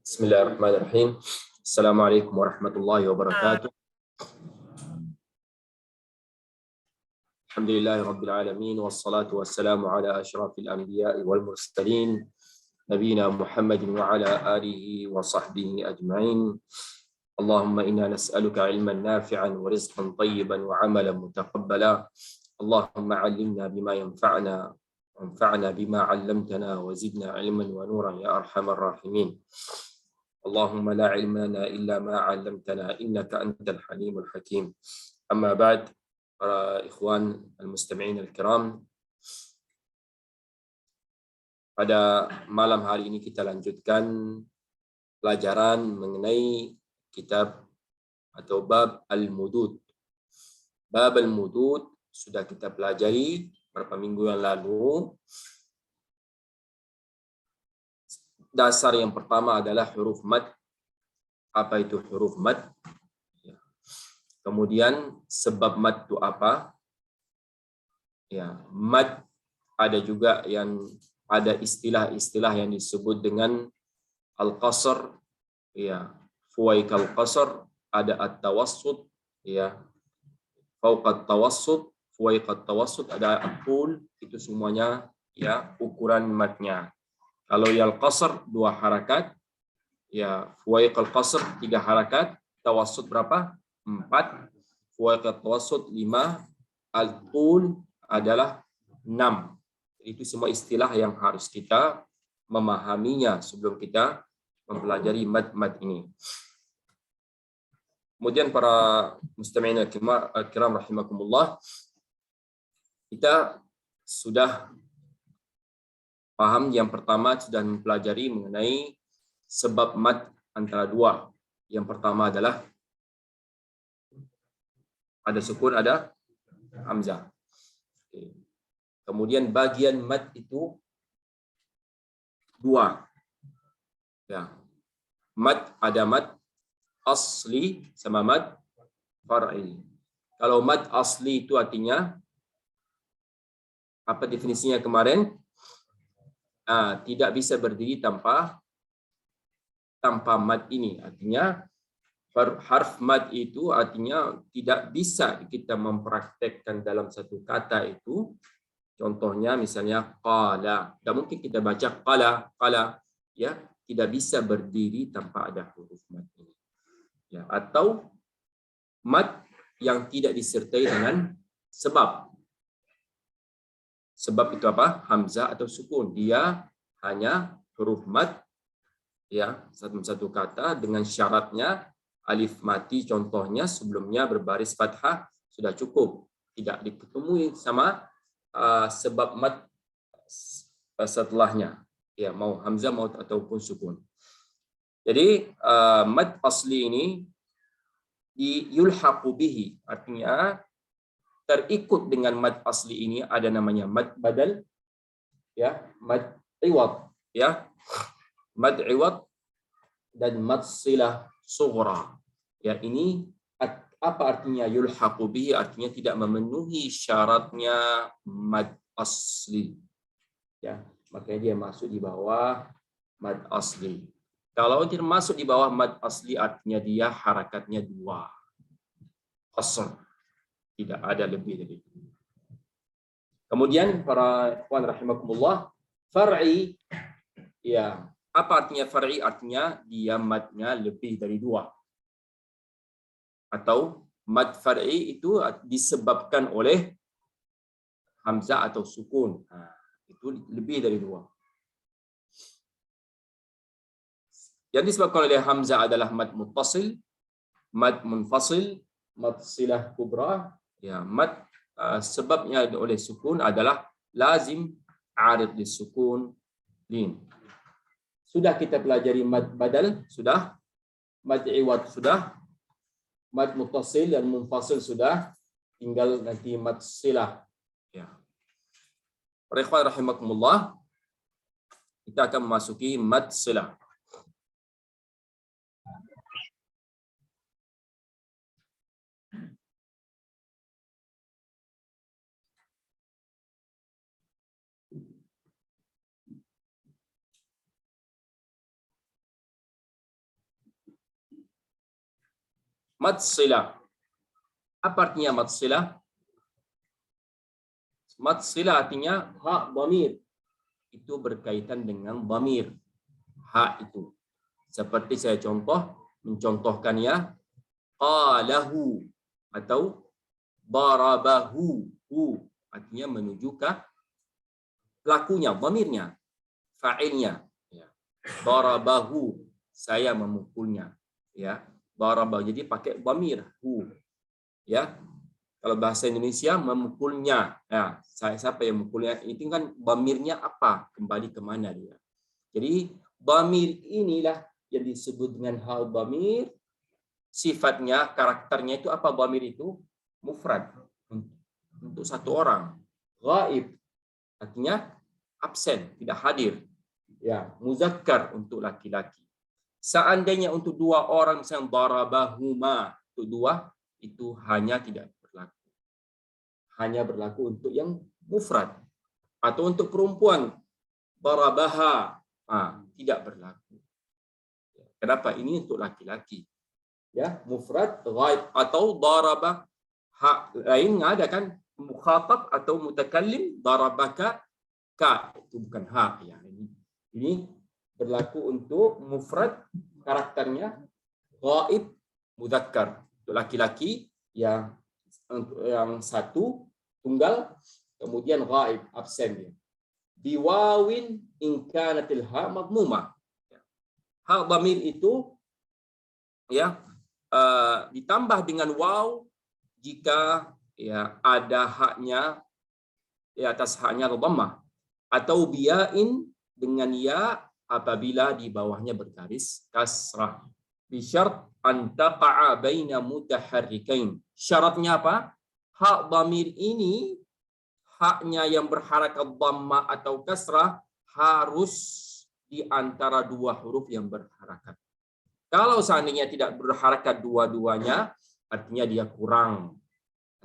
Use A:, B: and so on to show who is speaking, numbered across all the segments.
A: Bismillahirrahmanirrahim. Assalamualaikum warahmatullahi wabarakatuh. Alhamdulillahi rabbil alamin wassalatu wassalamu ala asyrafil anbiya'i wal mursalin nabiyina Muhammadin wa ala alihi wa sahbihi ajma'in. Allahumma inna nas'aluka ilman nafi'an wa rizqan tayyiban wa amalan mutaqabbala. Allahumma 'allimna bima yanfa'una wanfa'na bima 'allamtana wa zidna ilman wa nuran ya arhamar rahimin. Allahumma la ilma lana illa ma 'allamtana innaka antal halimul hakim. Amma ba'd, para ikhwan al-mustami'in al-kiram, pada malam hari ini kita lanjutkan pelajaran mengenai kitab atau bab al-mudud. Bab al-mudud sudah kita pelajari beberapa minggu yang lalu. Dasar yang pertama adalah huruf mad. Apa itu huruf mad? Kemudian sebab mad itu apa? Ya, mad ada juga yang ada istilah-istilah yang disebut dengan al-qasr, ya, fuwaik al-qasr, ada at-tawassut, ya, fauq at-tawassut, fuwaik at-tawassut, ada aqul, itu semuanya ya ukuran madnya. Kalau yang qasr 2 harakat, ya fuwaiq al-qasr 3 harakat, tawassut berapa? 4, fuwaiq at-tawassut 5, al-qul adalah 6. Itu semua istilah yang harus kita memahaminya sebelum kita mempelajari mad-mad ini. Kemudian para mustami'in al-kiram rahimakumullah, kita sudah paham yang pertama, sudah mempelajari mengenai sebab mad antara 2. Yang pertama adalah ada sukun, ada hamzah. Kemudian bagian mad itu 2. Ya. Mad ada mad asli sama mad far'i. Kalau mad asli itu artinya apa definisinya kemarin? Tidak bisa berdiri tanpa mad ini. Artinya harf mad itu artinya tidak bisa kita mempraktekkan dalam satu kata itu. Contohnya misalnya qala. Tidak mungkin kita baca qala, ya, tidak bisa berdiri tanpa ada huruf mad ini. Ya, atau mad yang tidak disertai dengan sebab. Sebab itu apa? Hamzah atau sukun. Dia hanya huruf mad, ya, satu kata dengan syaratnya alif mati contohnya sebelumnya berbaris fathah sudah cukup. Tidak diketemui sama sebab mad setelahnya. Ya, mau hamzah mau ataupun sukun. Jadi mad asli ini yulhaqu bihi, artinya terikut dengan mad asli ini ada namanya mad badal, ya, mad iwad, ya, mad iwad dan mad silah sughra. Ya, ini apa artinya yulhaqu bihi? Artinya tidak memenuhi syaratnya mad asli. Ya, makanya dia masuk di bawah mad asli. Kalau tidak masuk di bawah mad asli artinya dia harakatnya 2. Qasr. Tidak ada lebih dari itu. Kemudian para ikhwan rahimakumullah, far'i, ya, apa artinya far'i? Artinya dia madnya lebih dari 2. Atau mad far'i itu disebabkan oleh hamzah atau sukun. Itu lebih dari 2. Yang disebabkan oleh hamzah adalah mad muttasil, mad munfasil, mad silah kubra. Ya, mad sebabnya oleh sukun adalah lazim arid disukun lin. Sudah kita pelajari mad badal, sudah, mad iwad sudah, mad muttasil dan munfasil sudah, tinggal nanti mad silah. Ya. Para ikhwan rahimakumullah, kita akan memasuki mad silah. Mad silah. Apa artinya mad silah? Mad silah artinya hak dhamir. Itu berkaitan dengan dhamir. Hak itu. Seperti saya mencontohkannya qalahu atau darabahu. Hu artinya menuju ke pelakunya, dhamirnya, fa'ilnya. Ya. Darabahu, saya memukulnya. Ya. Darabah, jadi pakai dhamir. Hu. Ya. Kalau bahasa Indonesia memukulnya. Ya, siapa yang memukulnya? Itu kan dhamirnya apa? Kembali ke mana dia? Jadi dhamir inilah yang disebut dengan hal dhamir. Sifatnya, karakternya itu apa dhamir itu? Mufrad. Untuk satu orang. Ghaib. Artinya absen, tidak hadir. Ya, muzakkar untuk laki-laki. Seandainya untuk dua orang, misalnya darabahuma, untuk dua, itu hanya tidak berlaku. Hanya berlaku untuk yang mufrad. Atau untuk perempuan, darabaha, tidak berlaku. Kenapa? Ini untuk laki-laki. Ya, mufrad, ghaib, atau darabah, hak lain ada kan? Mukhatab atau mutakallim, darabaka, ka, itu bukan hak. Ya. Ini berlaku untuk mufrad, karakternya ghaib, mudzakkar, untuk laki-laki yang satu tunggal, kemudian ghaib, absen dia. Biwawin in kanatil ha madmumah. Ha dhamir itu ya ditambah dengan waw jika ya ada haknya di atas haknya dhammah, atau biain dengan ya apabila di bawahnya bergaris kasrah. Bisyarat an taqa'a baina mutaharrikain. Syaratnya apa? Hak dhamir ini, haknya yang berharakat dhammah atau kasrah, harus di antara dua huruf yang berharakat. Kalau seandainya tidak berharakat dua-duanya, artinya dia kurang.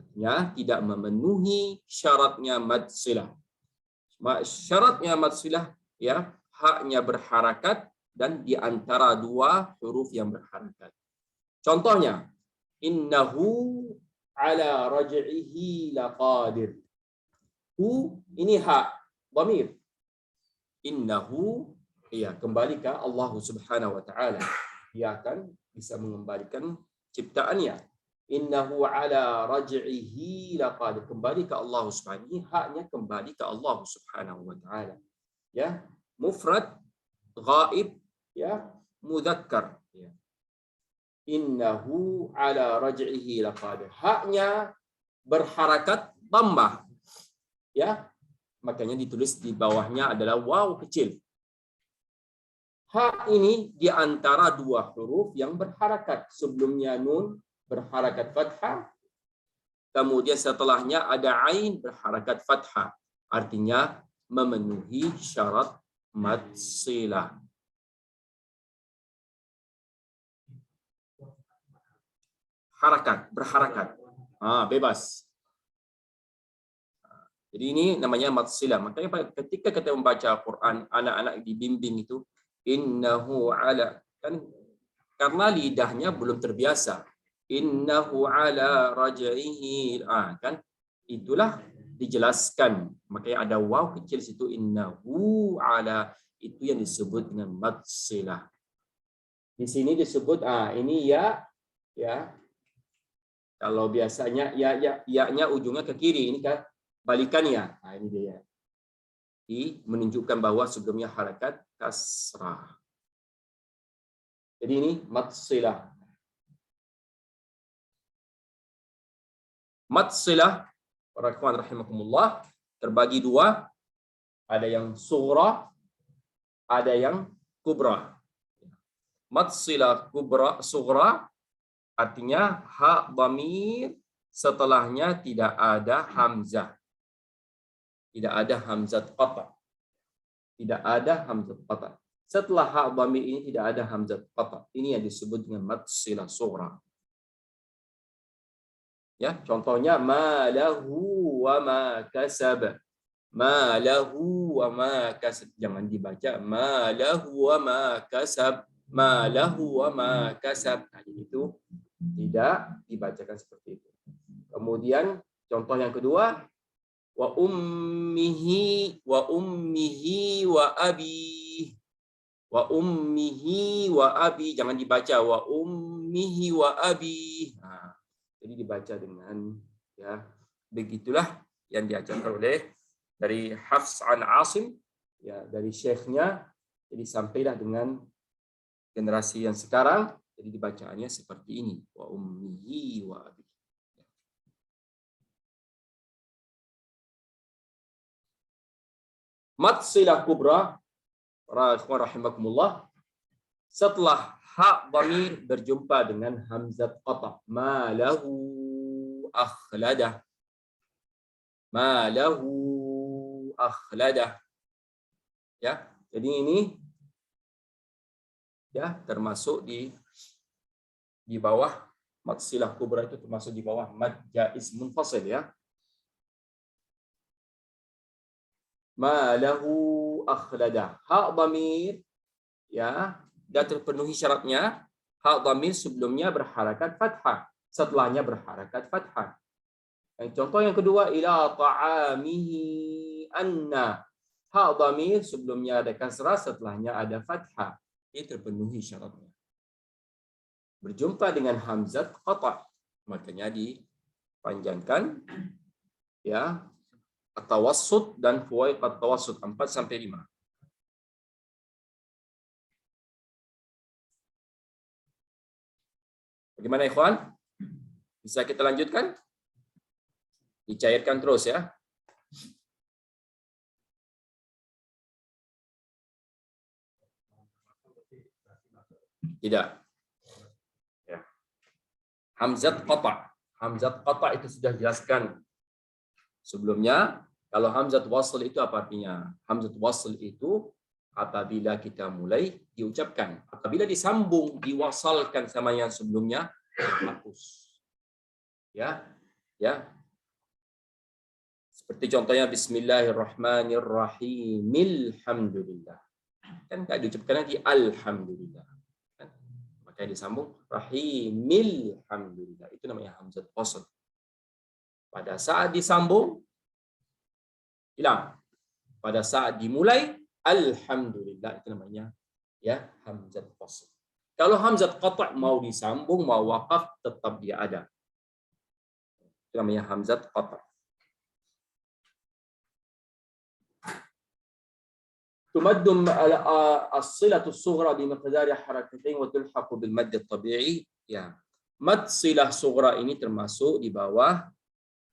A: Artinya tidak memenuhi syaratnya mad silah. Syaratnya mad silah ya, haknya berharakat dan di antara dua huruf yang berharakat. Contohnya, innahu ala raj'ihi laqadir. Hu ini hak dhamir. Innahu ya kembali ke Allah Subhanahu wa taala. Dia akan bisa mengembalikan ciptaannya. Innahu ala raj'ihi laqadir. Kembali ke Allah Subhanahu, haknya kembali ke Allah Subhanahu wa taala. Ya, mufrad, ghaib, ya, mudzakkar, ya. Innahu ala raj'ihi laqadir. Haknya berharakat dhammah. Ya. Makanya ditulis di bawahnya adalah waw kecil. Hak ini di antara dua huruf yang berharakat. Sebelumnya nun berharakat fathah, kemudian setelahnya ada ain berharakat fathah. Artinya memenuhi syarat mad silah. Harakat, berharakat. Bebas. Jadi ini namanya mad silah. Makanya ketika kita membaca Quran, anak-anak dibimbing itu innahu ala, kan karena lidahnya belum terbiasa. Innahu ala raj'ihi, kan itulah dijelaskan. Makanya ada waw kecil situ, innahu ala, itu yang disebut dengan mad silah. Di sini disebut ini ya. Kalau biasanya ya-nya ujungnya ke kiri, ini kan balikannya. Ini dia. Menunjukkan bahwa sebelumnya harakat kasrah. Jadi ini mad silah. Mad silah, para ikhwan rahimakumullah, terbagi dua. Ada yang sughra, ada yang kubra. Mad silah kubra, sughra artinya hak dhamir setelahnya tidak ada hamzah. Tidak ada hamzat qata. Tidak ada hamzat qata. Setelah ha dhamir ini tidak ada hamzat qata. Ini yang disebut dengan mad silah sughra. Ya, contohnya ma lahu wa ma kasab. Ma lahu wa ma kasab. Jangan dibaca ma lahu wa ma kasab. Ma lahu wa ma kasab. Nah, itu tidak dibacakan seperti itu. Kemudian contoh yang kedua, wa ummihi wa abi. Wa ummihi wa abi, jangan dibaca wa ummihi wa abi. Nah, jadi dibaca dengan ya begitulah yang diajarkan oleh dari Hafs an Asim ya dari syekhnya. Jadi sampailah dengan generasi yang sekarang, jadi dibacaannya seperti ini, wa ummihi wa abi. Mad silah kubra rahimakumullah, setelah ha dhamir berjumpa dengan hamzat qata, ma lahu akhladah. Ma lahu akhladah. Ya, jadi ini ya termasuk di bawah mad silah kubra, itu termasuk di bawah mad jaiz munfasil ya. Ma lahu akhladah. Ha dhamir ya, dan terpenuhi syaratnya. Ha dhamir sebelumnya berharakat fathah, setelahnya berharakat fathah. Yang contoh yang kedua, ila ta'amihi anna. Ha dhamir sebelumnya ada kasrah, setelahnya ada fathah. Ini terpenuhi syaratnya. Berjumpa dengan hamzat qata, makanya dipanjangkan ya, at-tawassut dan fuwaiq at-tawassut 4 sampai 5. Bagaimana ikhwan? Bisa kita lanjutkan? Dicairkan terus ya. Tidak. Ya. Hamzat qata. Hamzat qata itu sudah jelaskan sebelumnya. Kalau hamzat wasl itu apa artinya? Hamzat wasl itu apabila kita mulai diucapkan, apabila disambung, diwasalkan sama yang sebelumnya, hapus. Ya, ya. Seperti contohnya Bismillahirrahmanirrahim. Alhamdulillah. Kan enggak diucapkan lagi alhamdulillah. Kan? Maka disambung rahimil alhamdulillah. Itu namanya hamzat wasl. Pada saat disambung hilang. Pada saat dimulai alhamdulillah, itu namanya ya hamzat wasl. Kalau hamzat qata' mau disambung mau waqaf tetap dia ada. Itu namanya hamzat qata'. Tumaddu as-silatu as-sughra bi miqdari harakatain wa tulhaqu bil madd at-tabi'i. Ya. Mad silah sughra ini termasuk di bawah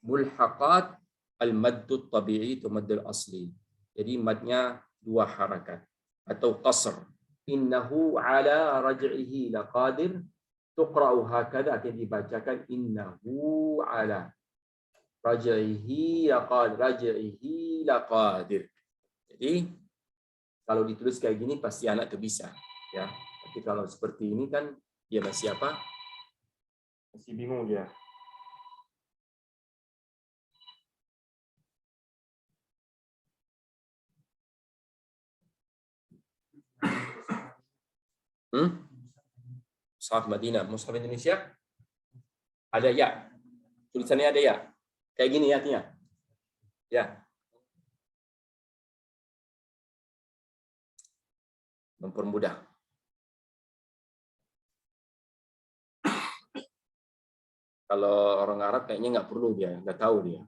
A: mulhaqat al-madd at-tabi'i atau madd al-asli. Jadi madnya 2 harakat atau qasr. Innahu ala raj'ihi laqadir, tuqra'u hakadha, akan dibacakan innahu ala raj'ihi laqadir. Jadi kalau ditulis kayak gini pasti anak tuh bisa ya. Tapi kalau seperti ini kan dia masih apa? Masih bingung dia. Mushaf Madinah, Mushaf Indonesia ada ya. Tulisannya ada ya. Kayak gini ya artinya. Ya. Mempermudah. Kalau orang Arab kayaknya nggak perlu dia, nggak tahu dia.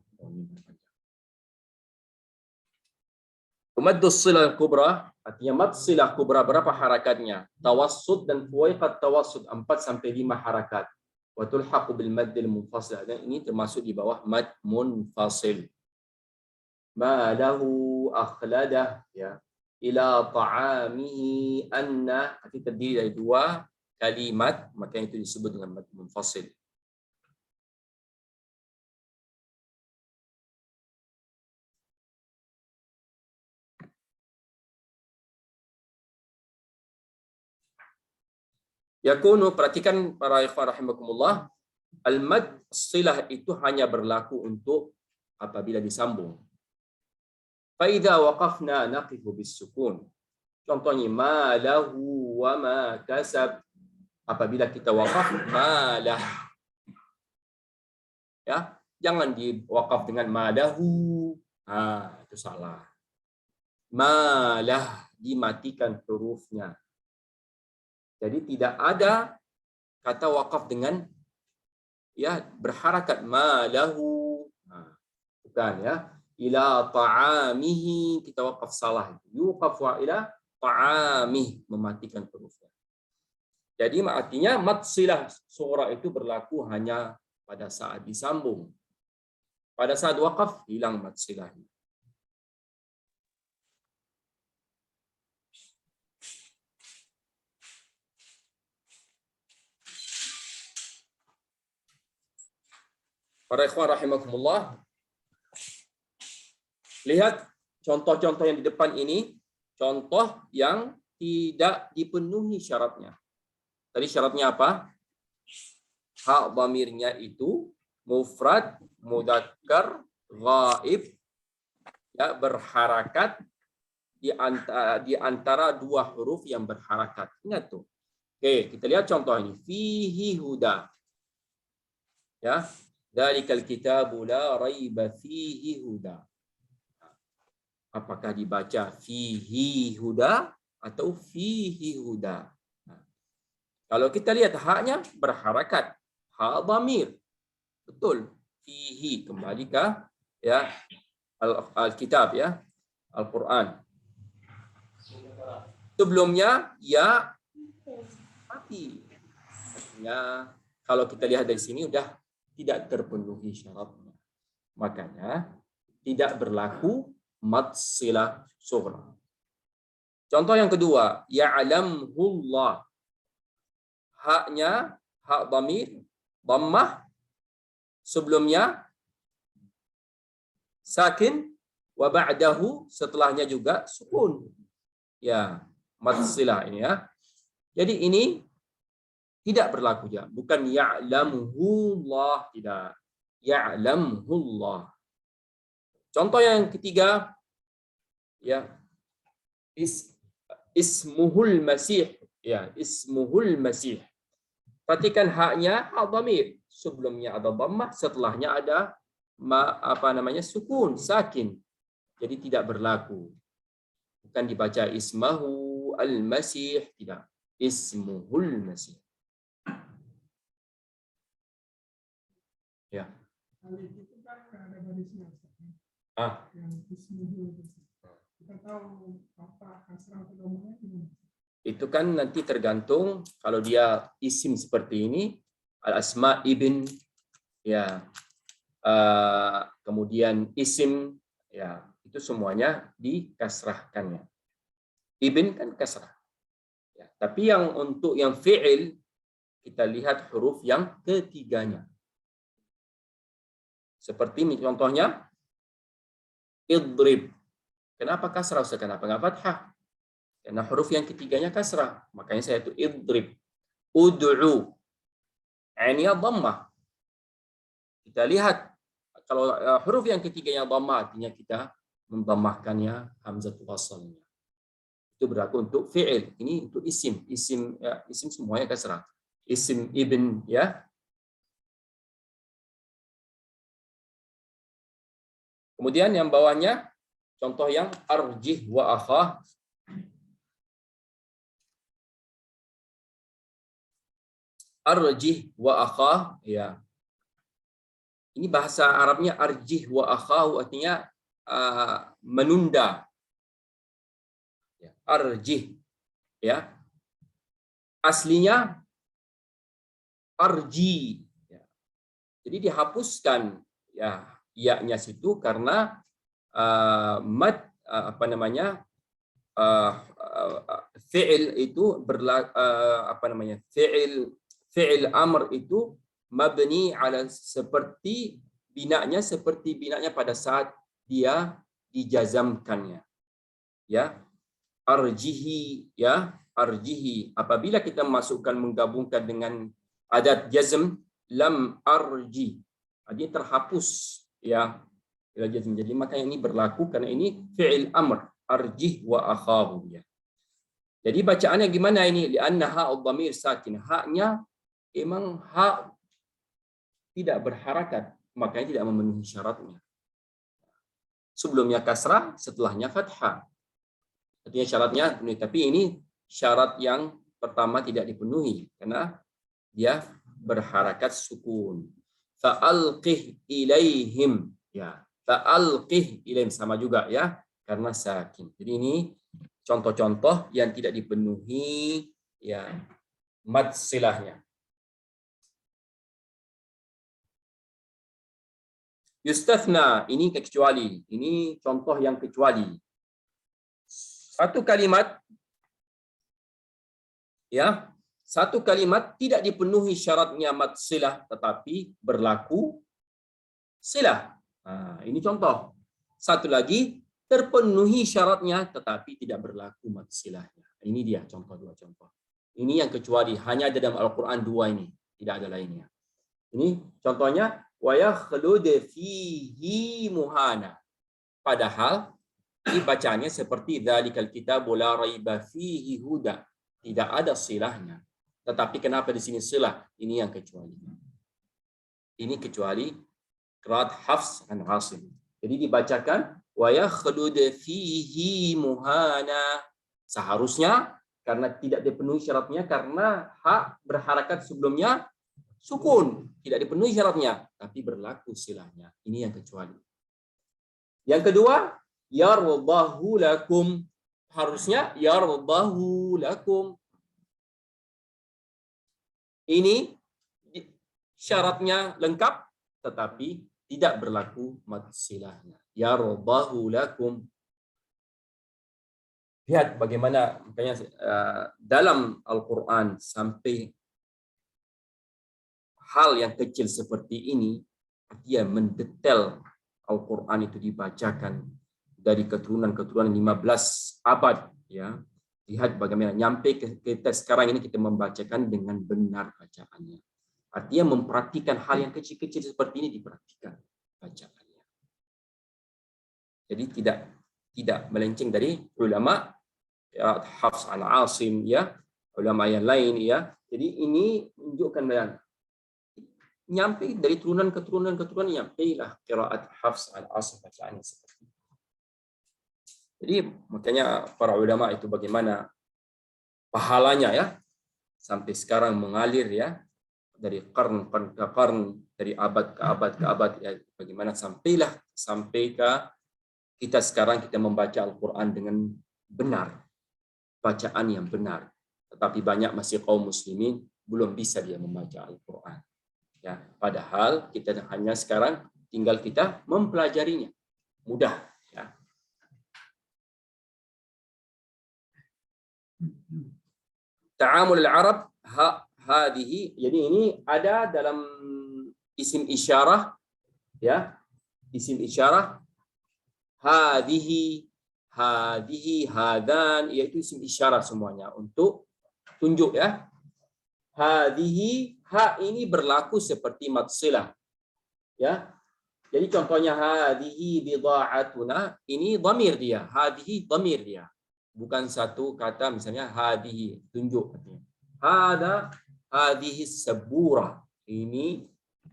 A: Maddus silah kubra, artinya mad silah kubra berapa harakatnya? Tawassud dan fuwaiqat tawassud 4 sampai 5 harakat. Wa tulhaqu bil maddil munfasil. Dan ini termasuk di bawah mad munfasil. Ma lahu akhladah ya. Ila ta'amihi anna, arti terdiri dari 2 kalimat, maka itu disebut dengan mad munfasil. Yakunu, perhatikan para ikhwan rahimakumullah, al-mad silah itu hanya berlaku untuk apabila disambung. Fa idza waqafna naqifu bis-sukun. Contohnya ma lahu wa ma kasab. Apabila kita waqaf malah, ya, jangan diwakaf dengan madahu. Itu salah. Malah, dimatikan hurufnya. Jadi tidak ada kata wakaf dengan ya berharakat malahu. Bukan ya. Ila ta'amihi, kita wakaf salah. Yuqaf wa ila ta'amih, mematikan hurufnya. Jadi artinya mad silah sughra itu berlaku hanya pada saat disambung. Pada saat wakaf hilang mad silahnya. Para ikhwan rahimakumullah, lihat contoh-contoh yang di depan ini, contoh yang tidak dipenuhi syaratnya. Tadi syaratnya apa? Hak dhamirnya itu mufrad, mudzakkar, ghaib, ya, berharakat di antara dua huruf yang berharakat. Ingat tuh. Oke, kita lihat contoh ini. Fihi huda. Ya, dzalikal kitabu la raiba fihi huda. Apakah dibaca fihi huda atau fihi huda? Kalau kita lihat haknya berharakat, hak dhamir. Betul. Fihi, kembali ke ya Alkitab, ya, Al-Quran. Sebelumnya ya mati. Artinya kalau kita lihat dari sini udah tidak terpenuhi syaratnya. Makanya tidak berlaku mad silah sughra. Contoh yang kedua, ya'lamhullah. Haknya hak dhamir dhammah, sebelumnya sakin, wa ba'dahu, setelahnya juga sukun. Ya, mad silah ini ya. Jadi ini tidak berlaku ya, bukan ya'lamuhullah, tidak. Ya'lamhullah. Contoh yang ketiga, ya, ismuhul masih, ya, ismuhul masih. Perhatikan haknya hak dhamir, sebelumnya ada dhammah, setelahnya ada sukun, sakin. Jadi tidak berlaku. Bukan dibaca ismahu al-masih, tidak. Ismuhul masih. Ya.
B: Itu kan ada barisnya. Yang ismuhul. Kita tahu apa kasrah atau dhammahnya gimana?
A: Itu kan nanti tergantung, kalau dia isim seperti ini, al-asma ibn, ya, kemudian isim, ya, itu semuanya dikasrahkannya. Ibn kan kasrah. Ya, tapi yang untuk yang fi'il, kita lihat huruf yang ketiganya. Seperti contohnya, idrib. Kenapa kasrah? Kenapa nggak fathah? Karena huruf yang ketiganya kasrah. Makanya saya itu idrib. Ud'u. Ini dhammah. Kita lihat, kalau huruf yang ketiganya dhammah, artinya kita mendhammahkannya hamzatul wasalnya. Itu berlaku untuk fi'il. Ini untuk isim. Isim, ya, isim semuanya kasrah. Isim ibn, ya. Kemudian yang bawahnya, contoh yang arjih wa akhah. Arjih wa akhah, ya. Ini bahasa Arabnya arjih wa akhahu, artinya menunda. Ya, arjih, ya. Aslinya arji, ya. Jadi dihapuskan, ya, ya-nya situ karena mad fi'il itu fi'il amr itu mabni ala seperti binanya pada saat dia dijazamkannya. Ya. Arjihi, ya, arjihi. Apabila kita masukkan menggabungkan dengan adat jazm lam arji, dia terhapus ya jazm. Jadi makanya ini berlaku karena ini fi'il amr arjih wa akhahu ya. Jadi bacaannya gimana ini? Li'anna ha'ud dhamir sakin. Haknya memang hak tidak berharakat, makanya tidak memenuhi syaratnya. Sebelumnya kasrah, setelahnya fathah. Artinya syaratnya penuhi, tapi ini syarat yang pertama tidak dipenuhi karena dia berharakat sukun. Fa'alqih ilaihim ya. Fa'alqih ilaihim sama juga ya karena sakin. Jadi ini contoh-contoh yang tidak dipenuhi ya mad silahnya. Yustathna, ini kecuali. Ini contoh yang kecuali. Satu kalimat ya, satu kalimat tidak dipenuhi syaratnya mad silah tetapi berlaku silah. Nah, ini contoh. Satu lagi terpenuhi syaratnya tetapi tidak berlaku mad silahnya. Ini dia contoh dua contoh. Ini yang kecuali, hanya ada dalam Al-Qur'an dua ini, tidak ada lainnya. Ini contohnya wa yakhlud fihi muhana. Padahal ini bacanya seperti dzalikal kitabu la raiba fihi huda. Tidak ada silahnya. Tetapi kenapa di sini silah? Ini yang kecuali. Ini kecuali qiraat Hafs an Asim. Jadi dibacakan wa yakhlud fihi muhana. Seharusnya karena tidak dipenuhi syaratnya karena hak berharakat sebelumnya sukun, tidak dipenuhi syaratnya, tapi berlaku silahnya. Ini yang kecuali. Yang kedua, yardahu lakum. Harusnya yardahu lakum. Ini syaratnya lengkap, tetapi tidak berlaku mad silahnya. Yardahu lakum. Lihat bagaimana makanya dalam Al-Quran sampai hal yang kecil seperti ini, dia mendetail Al-Quran itu dibacakan dari keturunan-keturunan 15 abad. Ya, lihat bagaimana nyampe ke kita sekarang ini kita membacakan dengan benar bacaannya. Artinya memperhatikan hal yang kecil-kecil seperti ini diperhatikan bacaannya. Jadi tidak melenceng dari ulama Hafs an Asim ya, ulama yang lain ya. Jadi ini menunjukkan nyampe dari keturunan nyampe lah qiraat Hafs an Asim bacaannya seperti itu. Jadi makanya para ulama itu bagaimana pahalanya ya sampai sekarang mengalir ya dari qarn ke qarn, dari abad ke abad ya, bagaimana sampai ke kita sekarang kita membaca Al-Qur'an dengan benar, bacaan yang benar. Tetapi banyak masih kaum muslimin belum bisa dia membaca Al-Qur'an. Ya, padahal kita hanya sekarang tinggal kita mempelajarinya. Mudah ya. Ta'amul al-Arab hadhihi. Jadi ini ada dalam isim isyarah ya. Isim isyarah hadhihi, hadan, yaitu isim isyarah semuanya untuk tunjuk ya. Hadhihi, ha ini berlaku seperti mad silah. Ya. Jadi contohnya hadhihi bidha'atuna, ini dhamir dia, hadhihi dhamir dia. Bukan satu kata misalnya hadhihi tunjuk artinya. Hadhihi sabura, ini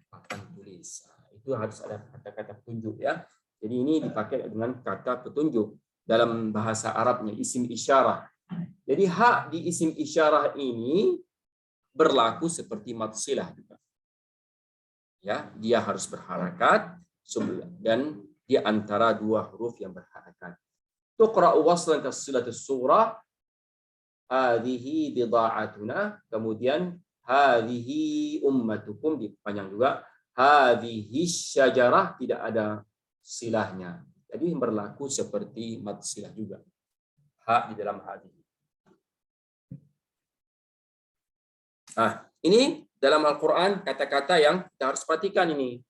A: papan tulis. Itu harus ada kata-kata petunjuk ya. Jadi ini dipakai dengan kata petunjuk dalam bahasa Arabnya isim isyarah. Jadi ha di isim isyarah ini berlaku seperti mad silah juga. Ya, dia harus berharakat dan di antara dua huruf yang berharakat. Tuqra'u waslan kasilatus surah hadhihi bidha'atuna, kemudian hadhihi ummatukum dipanjang juga, hadhihi syajarah tidak ada silahnya. Jadi berlaku seperti mad silah juga. Ha di dalam hadhihi. Nah, ini dalam Al-Qur'an kata-kata yang kita harus perhatikan ini.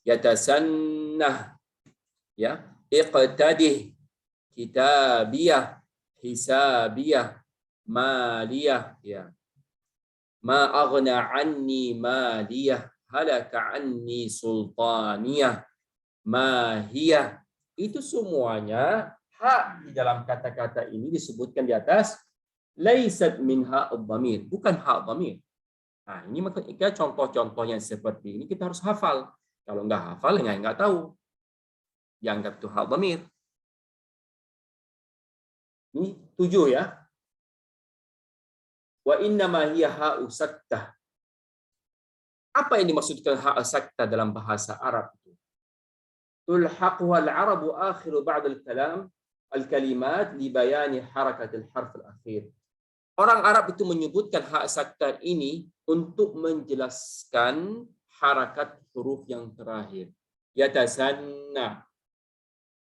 A: Yatasannah ya, iqtadih, kitabiyah, hisabiyah, maliyah, ya. Ma aghna anni maliyah, halaka anni sultaniyah, mahiyah. Itu semuanya hak di dalam kata-kata ini disebutkan di atas laisat min ha'ud dhamir, bukan hak dhamir. Nah, ini makanya contoh-contoh yang seperti ini kita harus hafal. Kalau nggak hafal, nggak tahu. Dianggap itu hak dhamir. Ini 7 ya. Wa inna ma hiya ha'u saktah. Apa yang dimaksudkan ha'u saktah dalam bahasa Arab itu? Tulhaquha al-arabu akhiru ba'd al-kalam al-kalimat li bayani harakat al-harf al-akhir. Orang Arab itu menyebutkan hak saktah ini untuk menjelaskan harakat huruf yang terakhir. Yatasanna.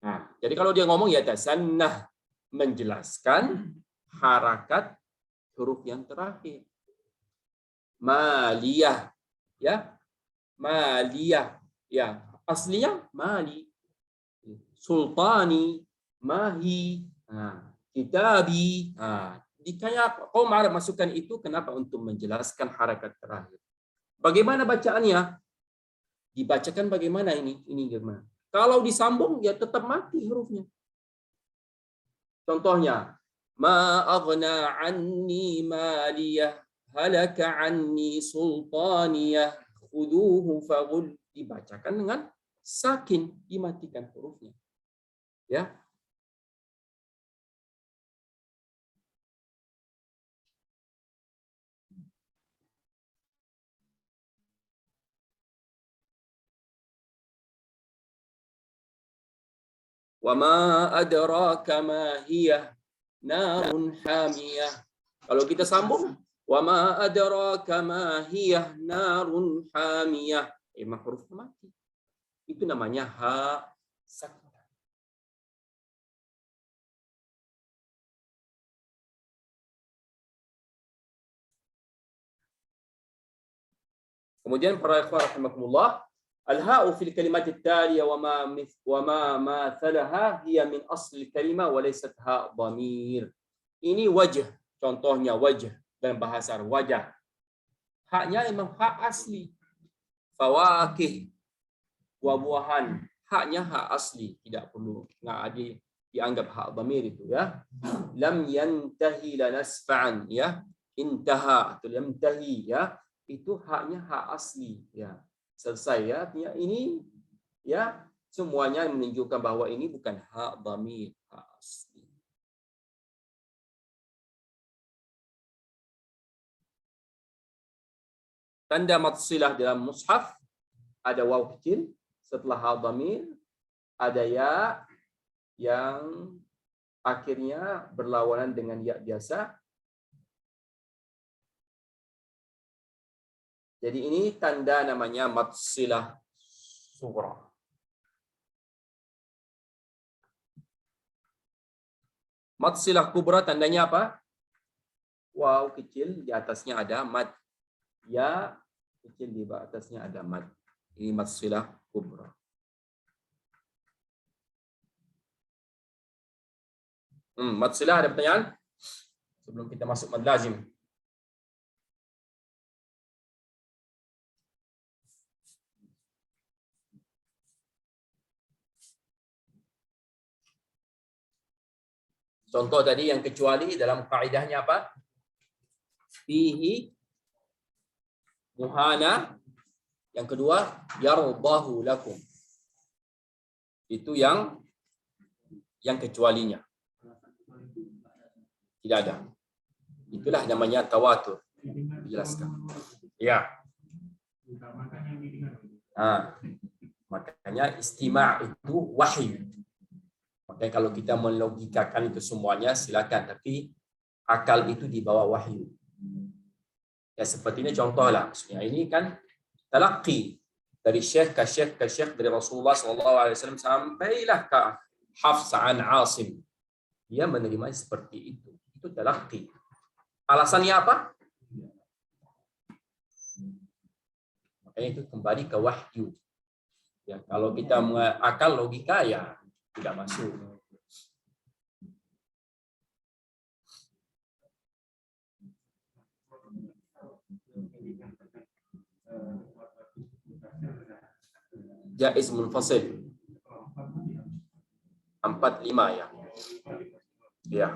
A: Nah, jadi kalau dia ngomong yatasanna, menjelaskan harakat huruf yang terakhir. Maliyah, ya, maliyah, ya, aslinya mali. Sultani, mahi, kitabi. Kayak kaum Arab masukkan itu kenapa? Untuk menjelaskan harakat terakhir. Bagaimana bacaannya? Dibacakan bagaimana ini? Ini gimana? Kalau disambung ya tetap mati hurufnya. Contohnya, ma aghna anni maliyah, halaka anni sultaniyah, khuduhu faghul. Dibacakan dengan sakin, dimatikan hurufnya. Ya. Wa ma adraka ma hiya narun hamiyah. Kalau kita sambung, wa ma adraka ma hiya narun hamiyah. Huruf mati. Itu namanya ha saktah. Kemudian para ikhwan rahimakumullah, al-ha'u fil kalimat at-taliya wa ma mathalaha hiya min asli kalimah wa laysat ha' dhamir. Ini wajh, contohnya wajh dalam bahasa Arab, wajah. Haknya memang hak asli. Fawakih, buah-buahan, haknya hak asli, tidak perlu dianggap hak dhamir itu ya. Lam yantahi lanasfa'an, ya. Intaha atau yantahi, ya. Itu haknya hak asli, ya. Selesai, ya. Artinya ini, ya, semuanya menunjukkan bahwa ini bukan hak dhamir, hak asli. Tanda matsilah dalam mushaf ada waw kecil setelah hak dhamir, ada ya yang akhirnya berlawanan dengan ya biasa. Jadi ini tanda namanya matsilah sughra. Matsilah kubra tandanya apa? Waw kecil di atasnya ada mad. Ya kecil di atasnya ada mad. Ini matsilah kubra. Matsilah ada pertanyaan? Sebelum kita masuk mad lazim. Contoh tadi yang kecuali dalam kaidahnya apa? Fihi muhana. Yang kedua, yardahu lakum. Itu yang kecualinya. Tidak ada. Itulah namanya tawatur. Dijelaskan. Ya. Makanya istima' itu wahyu. Makanya kalau kita melogikakan itu semuanya silakan, tapi akal itu di bawah wahyu. Ya seperti ini contohlah, maksudnya ini kan talaqi dari syekh ke syekh dari Rasulullah SAW sampailah ke Hafs an Asim. Dia menerima seperti itu. Itu talaqi. Alasannya apa? Makanya itu kembali ke wahyu. Ya, kalau kita akal logika ya tidak masuk. Jaiz munfasil. 4-5 ya. Ya.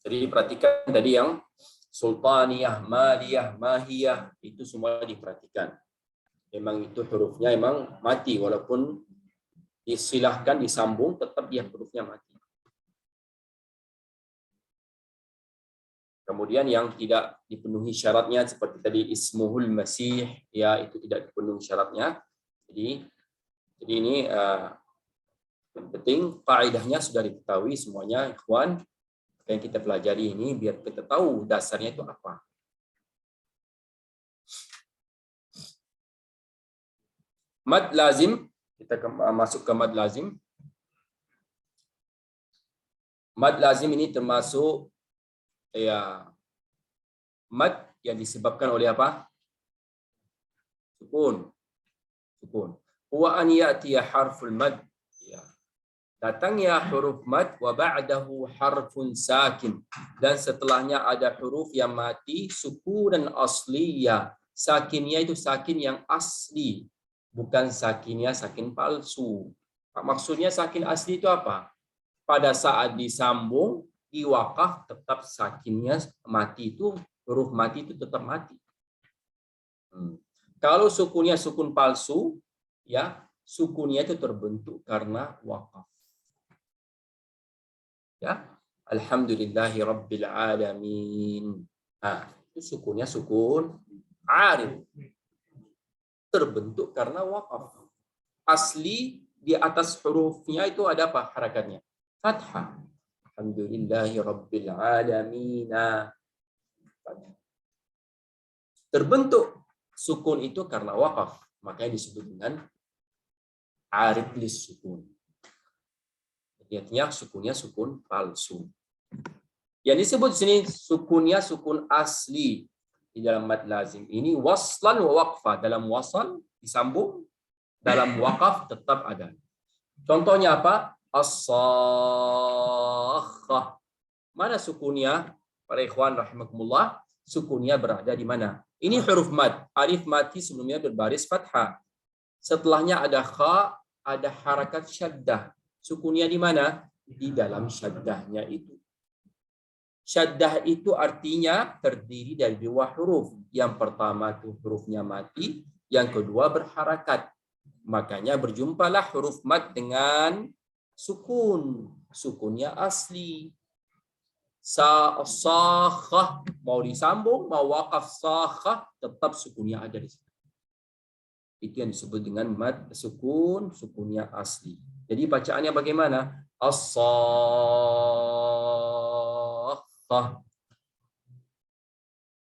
A: Jadi perhatikan tadi yang sultaniyah, maliyah, mahiyah, itu semua diperhatikan. Memang itu hurufnya memang mati, walaupun disilahkan disambung, tetap dia hurufnya mati. Kemudian yang tidak dipenuhi syaratnya seperti tadi ismuhul masih, ya itu tidak dipenuhi syaratnya. Jadi ini yang penting kaidahnya sudah diketahui semuanya, ikhwan. Yang kita pelajari ini biar kita tahu dasarnya itu apa. Mad lazim, kita masuk ke mad lazim. Mad lazim ini termasuk ya mad yang disebabkan oleh apa? Sukun. Sukun. Huwa an ya'tiya harful mad. Ya. Datangnya huruf mad wa ba'dahu harfun sakin, dan setelahnya ada huruf yang mati sukunan asliyah. Sakinnya itu sakin yang asli, bukan sakinnya sakin palsu. Maksudnya sakin asli itu apa? Pada saat disambung di wakaf tetap sakinnya mati, itu huruf mati itu tetap mati. Kalau sukunnya sukun palsu, ya sukunnya itu terbentuk karena wakaf. Ya, alhamdulillahi rabbil alamin. Nah, itu sukunnya sukun arid, terbentuk karena wakaf. Asli di atas hurufnya itu ada apa harakatnya? Fathah. Alhamdulillahi rabbil alamin. Terbentuk sukun itu karena wakaf, makanya disebut dengan arid lis sukun. Artinya sukunnya sukun palsu. Yang disebut di sini sukunnya sukun asli di dalam mad lazim. Ini waslan wa waqfa. Dalam wasal disambung, dalam waqaf tetap ada. Contohnya apa? As-sakhah. Mana sukunnya? Para ikhwan rahimakumullah, sukunnya berada di mana? Ini huruf mad. Alif mati sebelumnya berbaris fathah. Setelahnya ada kha, ada harakat syaddah. Sukunnya di mana? Di dalam syaddahnya itu. Syaddah itu artinya terdiri dari 2 huruf. Yang pertama itu hurufnya mati, yang kedua berharakat. Makanya berjumpalah huruf mad dengan sukun. Sukunnya asli. Sakhah, mau disambung, mau wakaf sakhah, tetap sukunnya ada di situ. Itu yang disebut dengan mad sukun, sukunnya asli. Jadi bacaannya bagaimana? As-sakhah.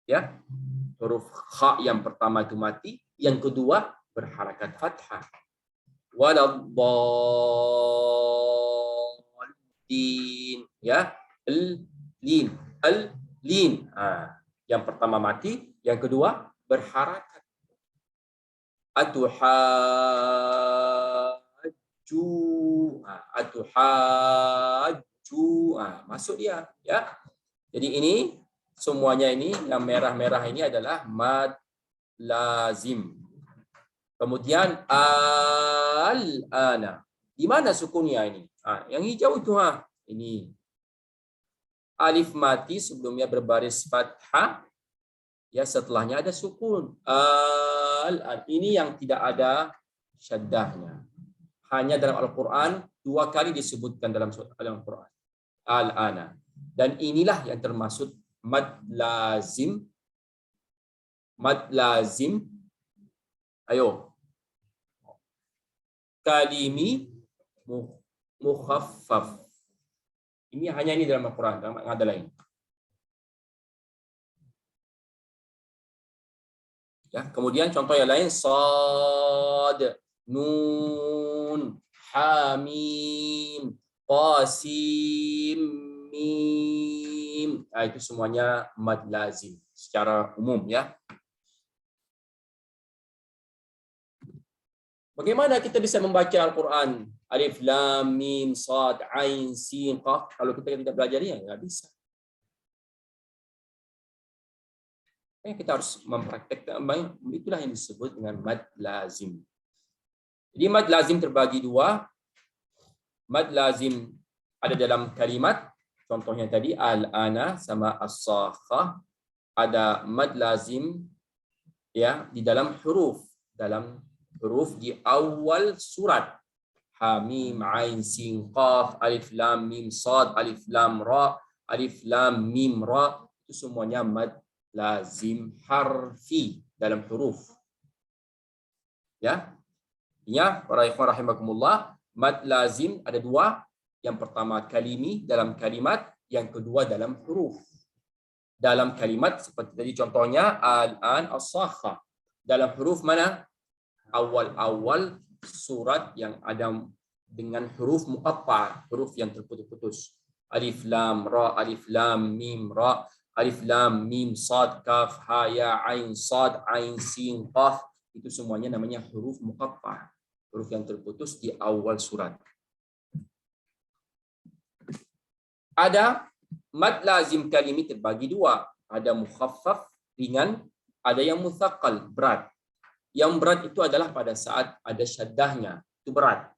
A: Ya. Huruf kha yang pertama itu mati, yang kedua berharakat fathah. Waladdallin, ya. Al-lin, al-lin. Yang pertama mati, yang kedua berharakat. Atuhajju, masuk dia, ya. Jadi ini semuanya ini yang merah-merah ini adalah mad lazim. Kemudian al-ana. Di mana sukunnya ini? Yang hijau itu ini. Alif mati sebelumnya berbaris fathah. Ya, setelahnya ada sukun. Ini yang tidak ada syaddahnya. Hanya dalam Al-Quran 2 kali disebutkan dalam Al-Quran. Al-ana. Dan inilah yang termasuk mad lazim. Mad lazim. Ayo. Kalimi mukhaffaf. Ini hanya ini dalam Al-Quran, dalam ada lain. Ya, kemudian contoh yang lain sad, nun, hamim, qasim, mim. Itu semuanya mad lazim secara umum, ya. Bagaimana kita bisa membaca Al-Quran? Alif, Lam, Mim, Sad, Ain, Sin, Qaf. Kalau kita tidak belajar ya nggak bisa. Kita harus mempraktekkan. Itulah yang disebut dengan mad lazim. Jadi mad lazim terbagi dua. Mad lazim ada dalam kalimat. Contohnya tadi al-ana sama as-sakhah. Ada mad lazim ya di dalam huruf. Dalam huruf di awal surat. Ha, mim, ain, sin, qaf, alif, lam, mim, sad, alif, lam, ra, alif, lam, mim, ra. Itu semuanya mad lazim harfi dalam huruf. Ya. Ya, para ikhwan rahimakumullah, mad lazim ada dua. Yang pertama kalimi dalam kalimat, yang kedua dalam huruf. Dalam kalimat seperti tadi contohnya al-an, as-sakhah. Dalam huruf mana? Awal-awal surat yang ada dengan huruf muqatta', huruf yang terputus-putus. Alif lam ra, alif lam mim ra, alif lam mim sad kaf ha ya ain sad ain sin qaf. Itu semuanya namanya huruf muqatta', huruf yang terputus di awal surat. Ada mad lazim kalimi terbagi dua. Ada mukhaffaf ringan, ada yang mutsaqqal berat. Yang berat itu adalah pada saat ada syaddahnya, itu berat.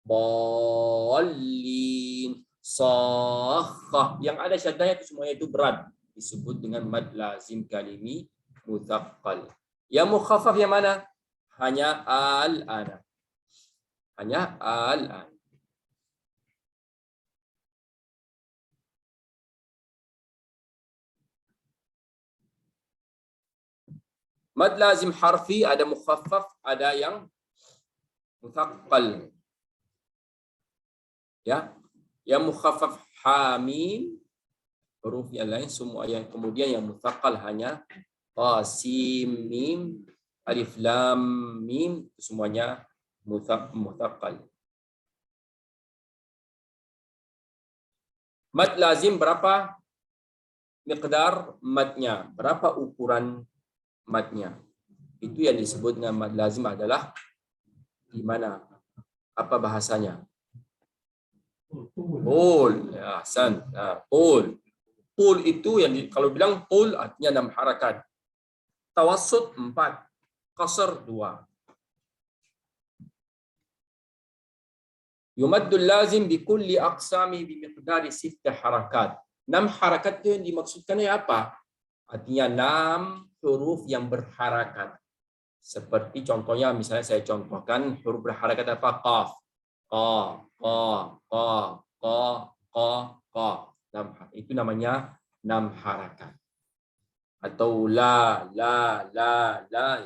A: Dallin, sakhah. Yang ada syaddahnya itu semuanya itu berat. Disebut dengan mad lazim kalimi mutsaqqal. Yang mukhaffaf yang mana? Hanya al-ana. Hanya al-ana. Mad lazim harfi ada mukhaffaf, ada yang mutsaqqal. Ya. Yang mukhaffaf hamim, huruf yang lain semua, yang kemudian yang mutsaqqal hanya qasim mim, alif lam mim, semuanya mutsaqqal. Mad lazim berapa miqdar madnya? Berapa ukuran madnya? Itu yang disebut dengan mad lazim adalah di mana? Apa bahasanya? Qul. Ya, Hasan. Qul. Qul itu yang kalau bilang qul artinya 6 harakat. Tawassut 4, qasr 2. Yumaddul lazim bi kulli aqsami bi miqdari 6 harakat. 6 harakat itu yang dimaksudkannya apa? Artinya 6 huruf yang berharakat. Seperti contohnya, misalnya saya contohkan huruf berharakat apa? Qaf. Qa, qa, qa, qa, qa, qa. Itu namanya 6 harakat. Atau la,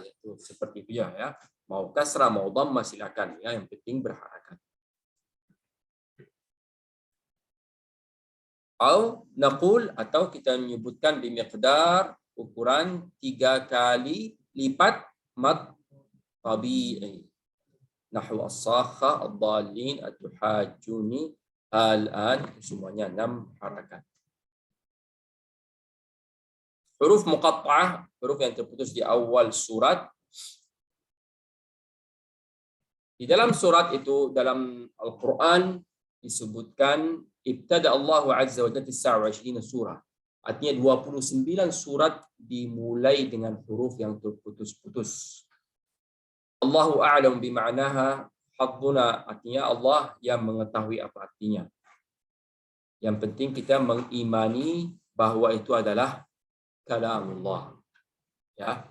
A: itu seperti itu ya. Mau kasrah, mau dhammah silakan ya, yang penting berharakat. Atau kita menyebutkan di miqdar ukuran 3 kali lipat mad tabi'i. Nahwu as-sakha, ad-dallin, at-tuhajjuni, al-an, semuanya 6 harakat. Huruf muqatta'ah, huruf yang terputus di awal surat. Di dalam surat itu, dalam Al-Quran disebutkan ibtada Allah azza wa jalla 29 surah. Artinya 29 surat dimulai dengan huruf yang terputus-putus. Allahu a'lam bima'naha, hadduna, artinya Allah yang mengetahui apa artinya. Yang penting kita mengimani bahwa itu adalah kalamullah. Ya.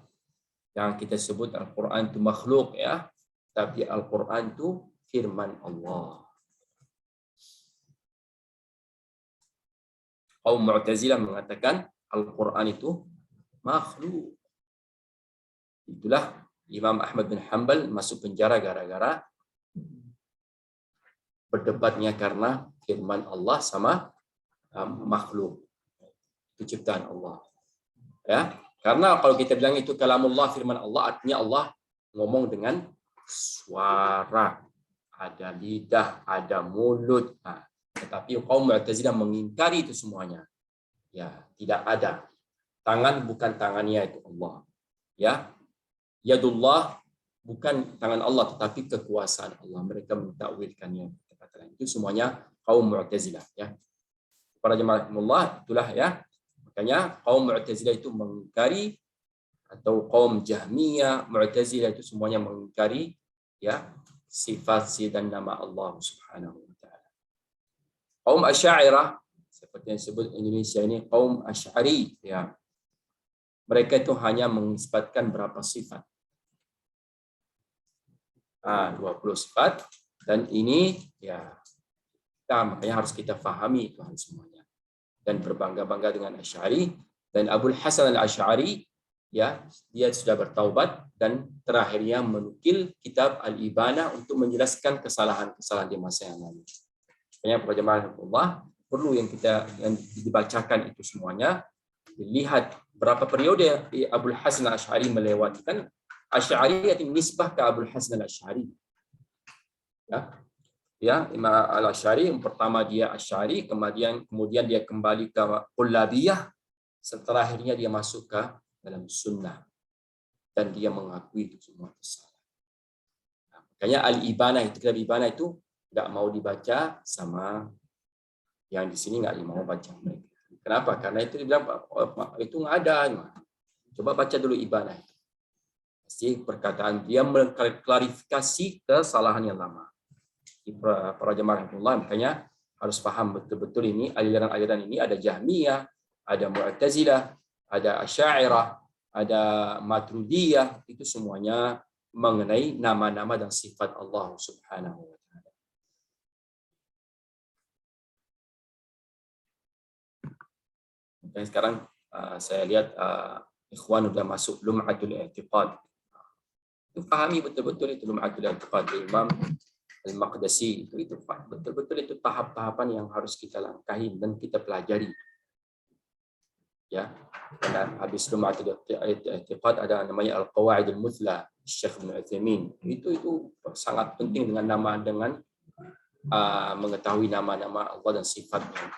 A: Yang kita sebut Al-Quran itu makhluk ya, tapi Al-Quran itu firman Allah. Kaum Mu'tazilah mengatakan Al-Quran itu makhluk. Itulah Imam Ahmad bin Hanbal masuk penjara gara-gara berdebatnya karena firman Allah sama makhluk. Itu ciptaan Allah. Ya, karena kalau kita bilang itu kalamullah, firman Allah, artinya Allah ngomong dengan suara, ada lidah, ada mulut. Nah, tetapi kaum Mu'tazilah mengingkari itu semuanya. Ya, tidak ada. Tangan bukan tangannya itu Allah. Ya. Yadullah bukan tangan Allah tetapi kekuasaan Allah. Mereka mentakwilkannya. Itu semuanya kaum Mu'tazilah ya. Para jemaah Allah itulah ya. Makanya kaum Mu'tazilah itu mengingkari, atau kaum Jahmiyah, Mu'tazilah itu semuanya mengingkari ya sifat dan nama Allah Subhanahu wa taala. Kaum Asy'ariyah seperti yang disebut Indonesia ini kaum Asy'ari ya. Mereka itu hanya mengisbatkan berapa sifat. 20 sifat, dan ini ya makanya harus kita fahami itu semuanya dan berbangga-bangga dengan Asy'ari. Dan Abul Hasan al-Asy'ari ya, dia sudah bertaubat dan terakhirnya menukil kitab Al-Ibana untuk menjelaskan kesalahan-kesalahan di masa yang lalu. Makanya para jemaah Allah perlu yang dibacakan itu semuanya, dilihat berapa periode Abul Hasan al-Asy'ari melewatkan. Asy'ari itu nisbah ke Abul Hasan al-Asy'ari. Ya, Imam al-Asy'ari yang pertama dia Asy'ari, kemudian dia kembali ke Qullabiyah, setelah akhirnya dia masuk ke dalam sunnah dan dia mengakui itu semua kesalahan. Makanya Al-Ibana itu, kitab Ibana itu nggak mau dibaca sama yang di sini, nggak mau baca mereka. Kenapa? Karena itu dibilang itu nggak ada. Coba baca dulu Ibana itu. Pasti perkataan dia mengklarifikasi kesalahan yang lama. Para jemaah Allah, makanya harus paham betul-betul ini aliran-aliran ini ada Jahmiyah, ada Mu'tazilah, ada Asy'ariyah, ada Maturidiyah, itu semuanya mengenai nama-nama dan sifat Allah Subhanahu wa taala. Dan sekarang saya lihat ikhwan sudah masuk Lum'atul I'tiqad. Pahami betul-betul itu Lum'atul I'tiqad Imam Al-Maqdisi, itu betul-betul itu tahap-tahapan yang harus kita langkahi dan kita pelajari. Ya, dan habis Lum'atul I'tiqad ada namanya Al-Qawaid Al-Muthla Syekh Ibn Utsaimin. Itu sangat penting dengan mengetahui nama-nama Allah dan sifatnya.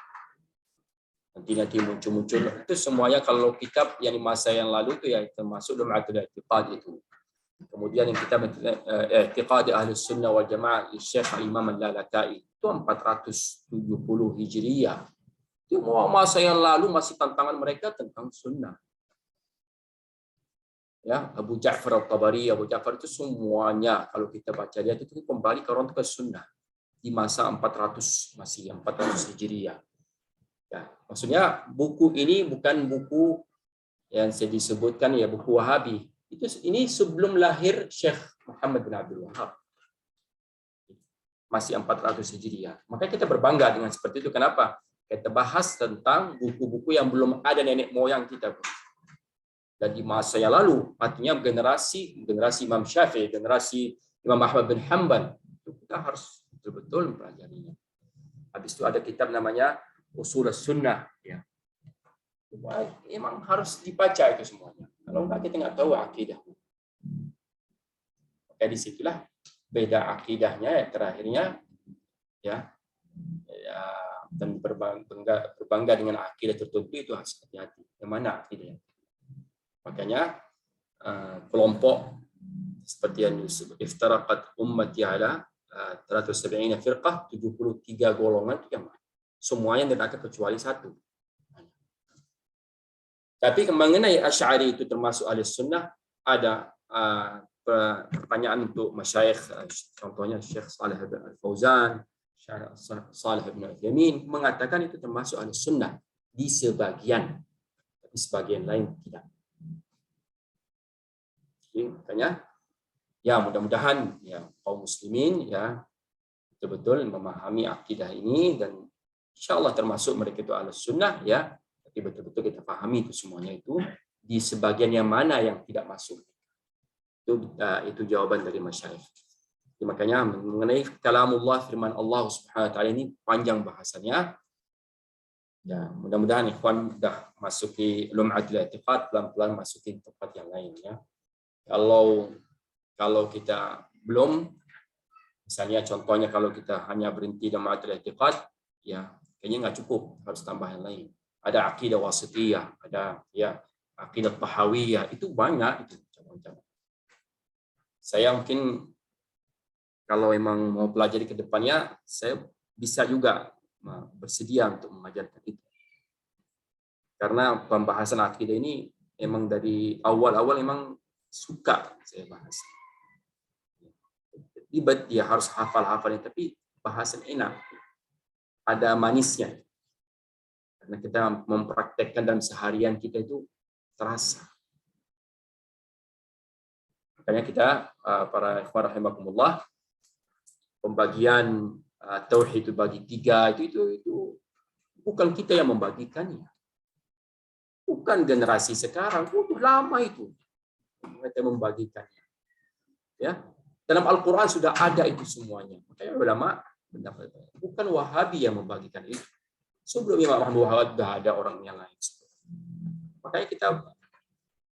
A: Nanti muncul itu semuanya kalau kitab yang di masa yang lalu itu ya termasuk Lum'atul I'tiqad itu. Kemudian yang kita I'tiqad Ahlus Sunnah wal Jamaah Syekh Imam Al-Lalaka'i itu 470 Hijriyah. Itu masa yang lalu masih tantangan mereka tentang sunnah. Ya, Abu Ja'far Al-Tabari, Abu Ja'far itu semuanya kalau kita baca dia itu kembali ke sunnah di masa 400 Hijriyah. Ya, maksudnya buku ini bukan buku yang saya disebutkan ya buku Wahabi. Ini sebelum lahir Syekh Muhammad bin Abdul Wahhab. Masih 400 Hijriyah. Maka kita berbangga dengan seperti itu. Kenapa? Kita bahas tentang buku-buku yang belum ada nenek moyang kita. Dan di masa yang lalu, artinya generasi Imam Syafi'i, generasi Imam Ahmad bin Hanbal, itu kita harus betul-betul mempelajarinya. Habis itu ada kitab namanya Ushul Sunnah. Ya. Memang harus dibaca itu semuanya. Kalau enggak kita nggak tahu akidah. Maka disitulah beda akidahnya terakhirnya ya dan berbangga dengan akidah tertentu itu harus hati-hati. Yang mana akidahnya? Makanya kelompok seperti yang disebut iftaraqat ummati ala 370 firqah, 73 golongan itu yang mana? Semuanya neraka kecuali satu. Tapi mengenai Asy'ari itu termasuk Ahlus Sunnah, ada pertanyaan untuk masyayikh, contohnya Syekh Shalih Al-Fauzan, Syekh Shalih bin Utsaimin mengatakan itu termasuk Ahlus Sunnah di sebagian, tapi sebagian lain tidak. Jadi, makanya ya mudah-mudahan ya kaum muslimin ya betul-betul memahami akidah ini dan insyaallah termasuk mereka itu Ahlus Sunnah ya. Tapi betul-betul kita pahami itu semuanya itu di sebagian yang mana yang tidak masuk. Itu jawaban dari masyayikh. Makanya mengenai kalamullah firman Allah Subhanahu wa taala ini panjang bahasanya. Ya, mudah-mudahan ikhwan sudah masuk di Lum'atul I'tiqad, pelan-pelan masukin tempat yang lain ya. Kalau kita belum, misalnya contohnya kalau kita hanya berhenti di Lum'atul I'tiqad, ya kayaknya nggak cukup, harus tambah yang lain. Ada akidah wasitiyah, ada ya akidah tahawiyah, itu banyak itu cabang-cabang. saya mungkin kalau memang mau pelajari ke depannya, saya bisa juga bersedia untuk mengajarkan itu. Karena pembahasan akidah ini emang dari awal-awal memang suka saya bahas. Ribet, dia harus hafal-hafalnya, tapi bahasan enak. Ada manisnya. Karena kita mempraktekkan dalam seharian kita itu terasa. Makanya kita, para ikhwan rahimakumullah, pembagian tauhid itu bagi 3 itu bukan kita yang membagikannya. Bukan generasi sekarang, itu lama itu mereka membagikannya. Ya, dalam Al-Quran sudah ada itu semuanya. Makanya ulama bukan Wahabi yang membagikan itu. Sebelum Imam Ahmad Wahabi sudah ada orang yang lain. Makanya kita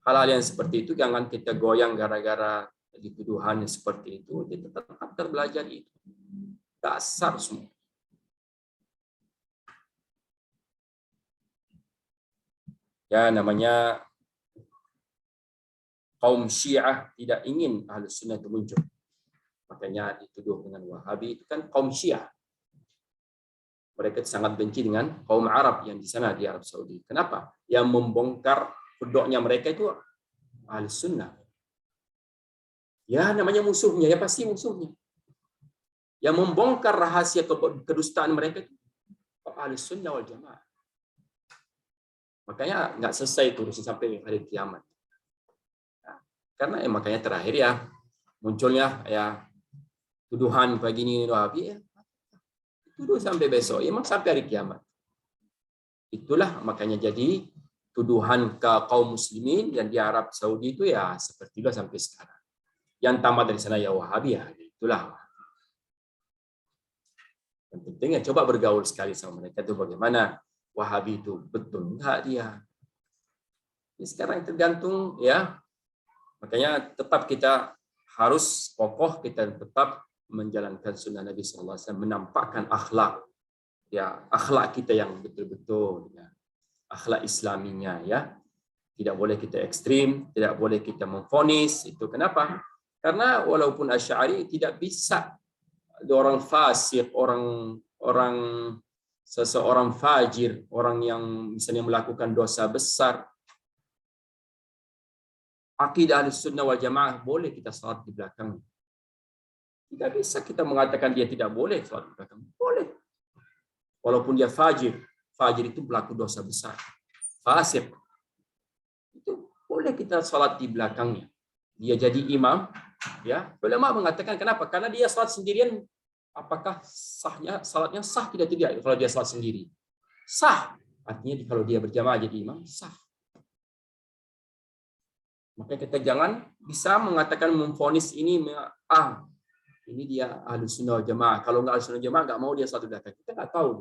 A: hal-hal yang seperti itu jangan kita goyang gara-gara dituduhan seperti itu. Kita tetap belajar itu. Dasar semua. Ya, namanya kaum Syiah tidak ingin Ahlus Sunnah itu muncul. Makanya dituduh dengan Wahabi itu kan kaum Syiah. Mereka sangat benci dengan kaum Arab yang di sana di Arab Saudi. Kenapa? Yang membongkar kedoknya mereka itu Ahlus Sunnah. Ya, namanya musuhnya, ya pasti musuhnya. Yang membongkar rahasia kedustaan mereka itu Ahlus Sunnah wal Jamaah. Makanya nggak selesai itu sampai hari kiamat. Nah, karena makanya terakhir ya munculnya ya tuduhan begini Wahabi ya. Tuduh sampai besok, emang sampai hari kiamat. Itulah makanya jadi tuduhan ke kaum muslimin yang di Arab Saudi itu ya seperti itu sampai sekarang. Yang tamat dari sana ya Wahabi ya, itulah. Yang penting ya coba bergaul sekali sama mereka itu bagaimana Wahabi itu betul enggak dia. Ini sekarang tergantung ya. Makanya tetap kita harus kokoh, kita tetap menjalankan sunnah Nabi SAW, menampakkan akhlak, ya akhlak kita yang betul-betul, ya, akhlak Islaminya, ya tidak boleh kita ekstrim, tidak boleh kita memvonis. Itu kenapa? Karena walaupun Asy'ari tidak bisa orang fasik, seseorang fajir, orang yang misalnya melakukan dosa besar, akidah Ahlussunnah wal Jamaah boleh kita salat di belakang. Tidak bisa kita mengatakan dia tidak boleh salat di belakang. Boleh. Walaupun dia fajir. Fajir itu pelaku dosa besar. Fasik. Itu boleh kita salat di belakangnya. Dia jadi imam. Ya, ulama mengatakan kenapa? Karena dia salat sendirian. Apakah salatnya sah tidak kalau dia salat sendiri? Sah. Artinya kalau dia berjamaah jadi imam, sah. Makanya kita jangan bisa mengatakan memvonis ini dia Ahlus Sunnah wal Jamaah. Kalau nggak Ahlus Sunnah wal Jamaah nggak mau dia salat di belakang. Kita nggak tahu.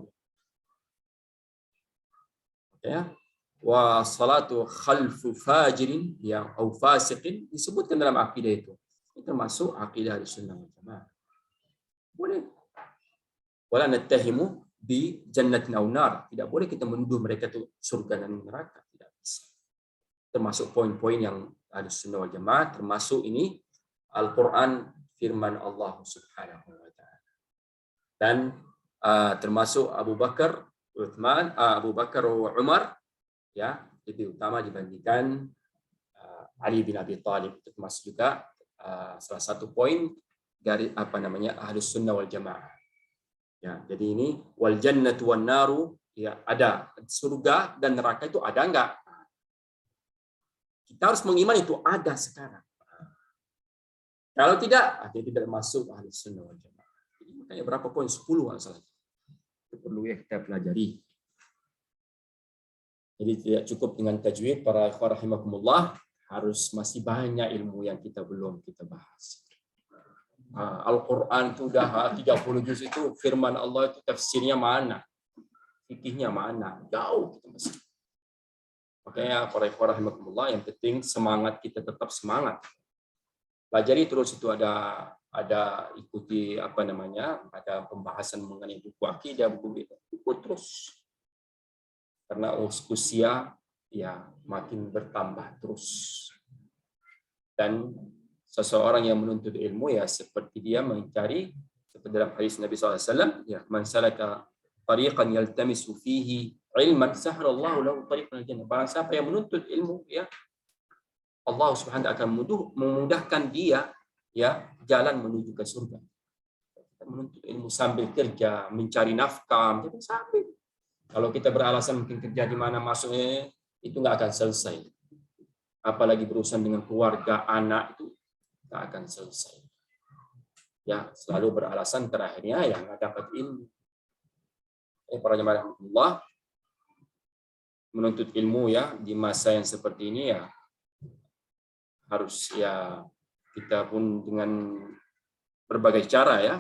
A: Ya. Wa salatu khalfu fajirin ya au fasiqin disebutkan dalam akidah itu. Itu termasuk akidah Ahlus Sunnah wal Jamaah. Boleh. Wala nattahimu bi jannatin aw nar. Tidak boleh kita menuduh mereka itu surga dan neraka. Tidak bisa. Termasuk poin-poin yang Ahlus Sunnah wal Jamaah, termasuk ini Al-Quran firman Allah Subhanahu wa taala. Dan termasuk Abu Bakar, Utsman, Abu Bakar wa Umar ya, lebih utama dibandingkan Ali bin Abi Thalib. Itu termasuk juga salah satu poin dari Ahlus Sunnah wal Jamaah. Ya, jadi ini wal jannatu wan naru ya ada surga dan neraka itu ada enggak? Kita harus mengimani itu ada sekarang. Kalau tidak, artinya tidak masuk Ahlus Sunnah wal Jamaah. Jadi makanya berapa poin? 10 masalah. Itu perlu ya kita pelajari. Jadi tidak cukup dengan tajwid, para ikhwan rahimakumullah, harus masih banyak ilmu yang kita belum kita bahas. Al-Quran itu udah 30 juz itu firman Allah itu tafsirnya mana? Fikihnya mana? Jauh kita masih. Makanya para ikhwan rahimakumullah yang penting semangat kita tetap semangat. Pelajari terus itu ada ikuti ada pembahasan mengenai buku akidah, buku itu ikut terus. Karena usia ya makin bertambah terus. Dan seseorang yang menuntut ilmu ya seperti dia mencari, seperti dalam hadis Nabi SAW, ya, man salaka tariqan yaltamisu fihi ilman sahhalallahu lahu tariqan al-jannah. Barang siapa yang menuntut ilmu, ya, Allah Subhanahu wa taala akan memudahkan dia, ya, jalan menuju ke surga. Kita menuntut ilmu sambil kerja, mencari nafkah, jadi sambil. Kalau kita beralasan mungkin kerja di mana masuknya, itu nggak akan selesai. Apalagi berurusan dengan keluarga, anak, itu nggak akan selesai. Ya, selalu beralasan terakhirnya yang nggak dapat ilmu. Para jemaah Allah, menuntut ilmu ya di masa yang seperti ini ya harus ya kita pun dengan berbagai cara ya.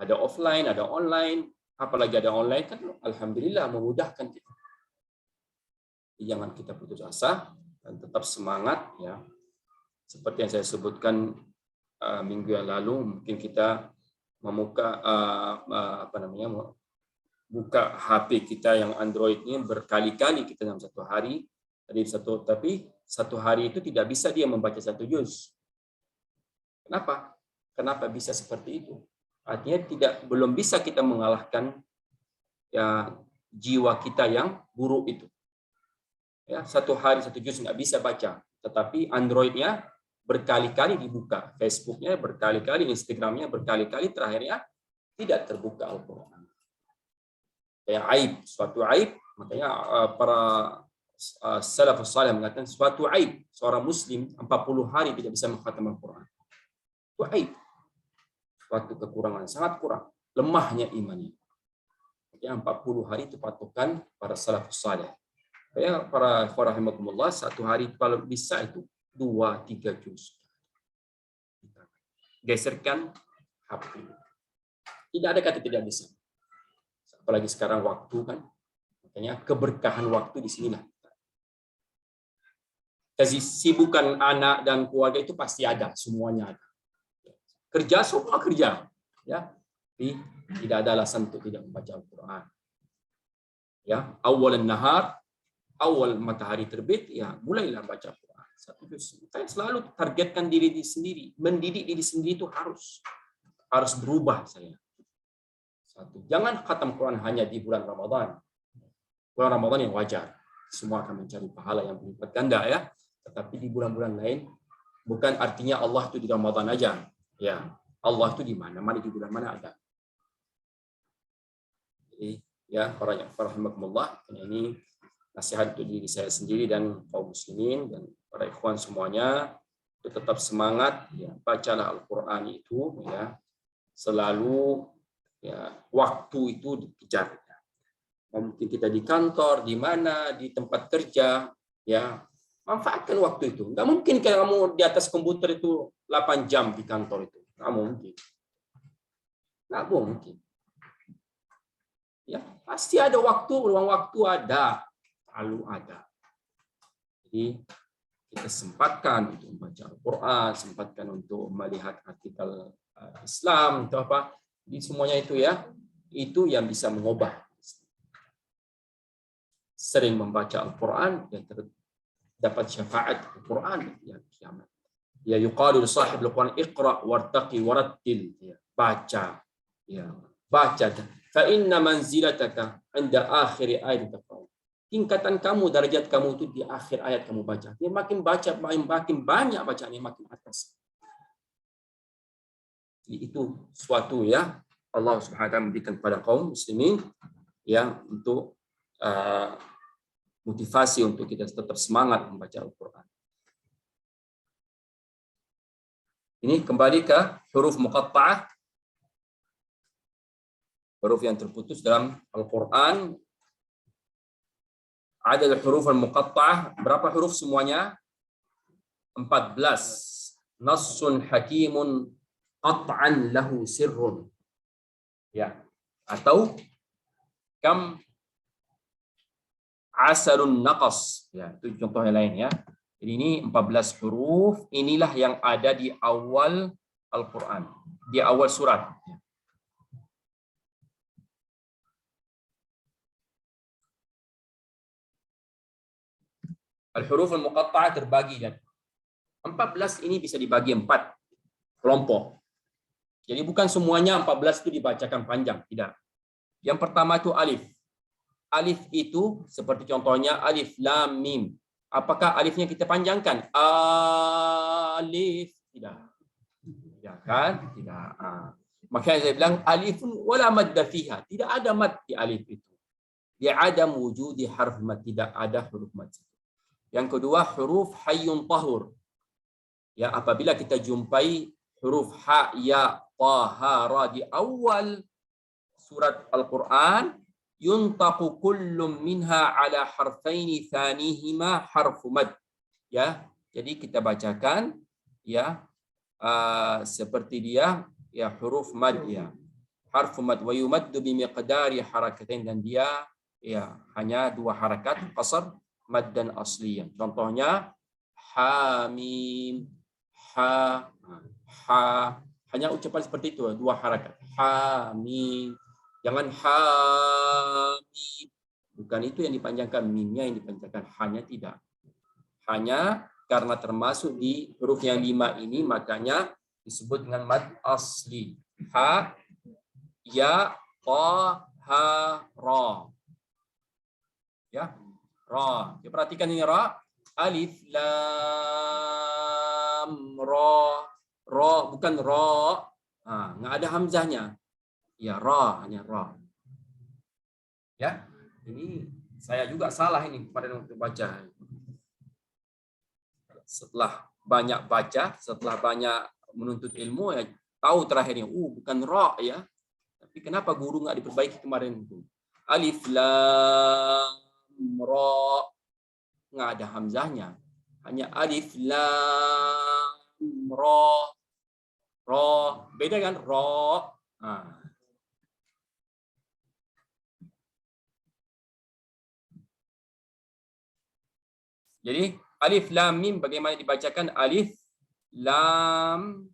A: Ada offline, ada online, apalagi ada online kan alhamdulillah memudahkan kita. Jangan kita putus asa dan tetap semangat ya. Seperti yang saya sebutkan minggu yang lalu, mungkin kita membuka buka HP kita yang Android ini berkali-kali kita dalam satu hari. Tapi satu hari itu tidak bisa dia membaca satu juz. Kenapa? Kenapa bisa seperti itu? Artinya belum bisa kita mengalahkan ya jiwa kita yang buruk itu. Ya, satu hari satu juz nggak bisa baca, tetapi Androidnya berkali-kali dibuka, Facebooknya berkali-kali, Instagramnya berkali-kali, terakhirnya tidak terbuka Al-Quran. Kayak aib, suatu aib, makanya para salafus salih mengatakan suatu aib seorang muslim 40 hari tidak bisa mengkhatam Al-Quran. Itu aib. Suatu kekurangan, sangat kurang, lemahnya imannya. Yang 40 hari itu patokan para salafus salih. Kayak para rahimakumullah, satu hari kalau bisa itu 2-3 juz. Geserkan HP. Tidak ada kata tidak bisa. Apalagi sekarang waktu kan, makanya keberkahan waktu di sinilah. Kesibukan anak dan keluarga itu pasti ada, semuanya ada. Kerja semua kerja, ya. Tapi tidak ada alasan untuk tidak membaca Al-Quran. Ya, awalan nahar, awal matahari terbit, ya mulailah baca Al-Quran. Satu juz. Saya selalu targetkan diri sendiri, mendidik diri sendiri itu harus berubah saya. Satu, jangan khatam Quran hanya di bulan Ramadan. Bulan Ramadan yang wajar, semua akan mencari pahala yang berlipat ganda ya. Tetapi di bulan-bulan lain, bukan artinya Allah itu di Ramadan aja. Ya, Allah itu di mana-mana, di bulan mana ada. Jadi, ya, para rahimakumullah, ini nasihat untuk diri saya sendiri dan kaum muslimin dan para ikhwan semuanya, untuk tetap semangat, ya, bacalah Al-Quran itu, ya, selalu, ya, waktu itu dikejar. Mungkin kita di kantor, di mana, di tempat kerja, ya, manfaatkan waktu itu. Nggak mungkin kamu di atas komputer itu 8 jam di kantor itu. Nggak mungkin. Nggak mungkin. Ya, pasti ada waktu, ruang waktu ada. Selalu ada. Jadi, kita sempatkan untuk membaca Al-Quran, sempatkan untuk melihat artikel Islam, atau apa. Di semuanya itu ya, itu yang bisa mengubah. Sering membaca Al-Quran, dan dapat syafaat Al-Quran ya kiamat. Ya yuqalu sahib Al-Quran iqra wartaqi warattil, ya, baca, ya, baca. Fa inna manzilataka 'inda akhir ayat taqra. Tingkatan kamu, derajat kamu itu di akhir ayat kamu baca. Dia makin baca, makin banyak bacaannya, makin atas. Jadi itu suatu ya Allah Subhanahu wa taala memberikan kepada kaum muslimin ya untuk motivasi untuk kita tetap semangat membaca Al-Quran. Ini kembali ke huruf muqatta'ah, huruf yang terputus dalam Al-Quran. Ada huruf al-muqatta'ah, berapa huruf semuanya? 14. Nassun hakimun qat'an lahu sirrun. Ya, atau kam asarun naqas. Ya, itu contoh yang lain ya. Jadi ini 14 huruf, inilah yang ada di awal Al-Quran, di awal surat. Al-huruf al-muqatta'ah terbagi dan 14 ini bisa dibagi 4. kelompok. Jadi bukan semuanya 14 itu dibacakan panjang, tidak. Yang pertama itu alif. Alif itu seperti contohnya alif lam mim. Apakah alifnya kita panjangkan? Alif, tidak. Ya kan? Tidak. Makanya saya bilang alifun wala madda fiha. Tidak ada mad di alif itu. Dia ada wujudi harf mad, tidak ada huruf mad. Yang kedua huruf hayyun tahur. Ya, apabila kita jumpai huruf ha, ya, ta, ha, ra di awal surat Al-Qur'an, yuntaqu kullum minha ala harfaini thanihima harfu mad. Ya, jadi kita bacakan ya seperti dia ya huruf mad ya. Harfu mad wa yumaddu bi miqdari harakatain, dan dia ya hanya 2 harakat qasar mad dan asli. Contohnya ha mim ha ha, hanya ucapan seperti itu 2 harakat. Ha mim. Jangan ha mim. Bukan itu yang dipanjangkan, mimnya yang dipanjangkan, hanya tidak. Hanya karena termasuk di huruf yang 5 ini makanya disebut dengan mad asli. Ha, ya, ta, ha, ra. Ya, ra. Ya, perhatikan ini ra. Alif, lam, ra. Ra, bukan ra. Nggak ada hamzahnya. Ya, ra, hanya ra. Ya, ini saya juga salah ini kemarin waktu baca. Setelah banyak baca, setelah banyak menuntut ilmu, ya tahu terakhirnya, bukan ra ya. Tapi kenapa guru nggak diperbaiki kemarin itu? Alif lam ra, nggak ada hamzahnya, hanya alif lam ra. Ra beda kan ra. Jadi alif lam mim bagaimana dibacakan? Alif lam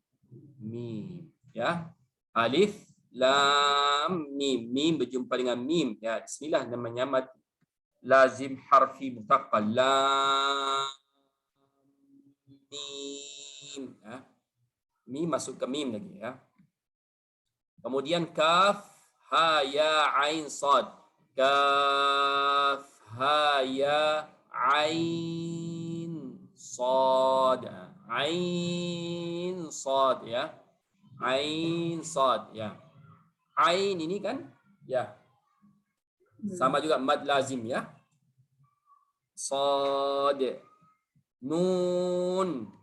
A: mim ya. Alif lam mim, mim berjumpa dengan mim ya. Bismillah namanya mad lazim harfi muthaqqal, lam mim ya. Mim masuk ke mim lagi ya. Kemudian kaf ha ya ain sad. Kaf ha ya ain sad. Ain sad ya. Ain sad ya. Ain ini kan ya sama juga mad lazim ya. Sad, nun.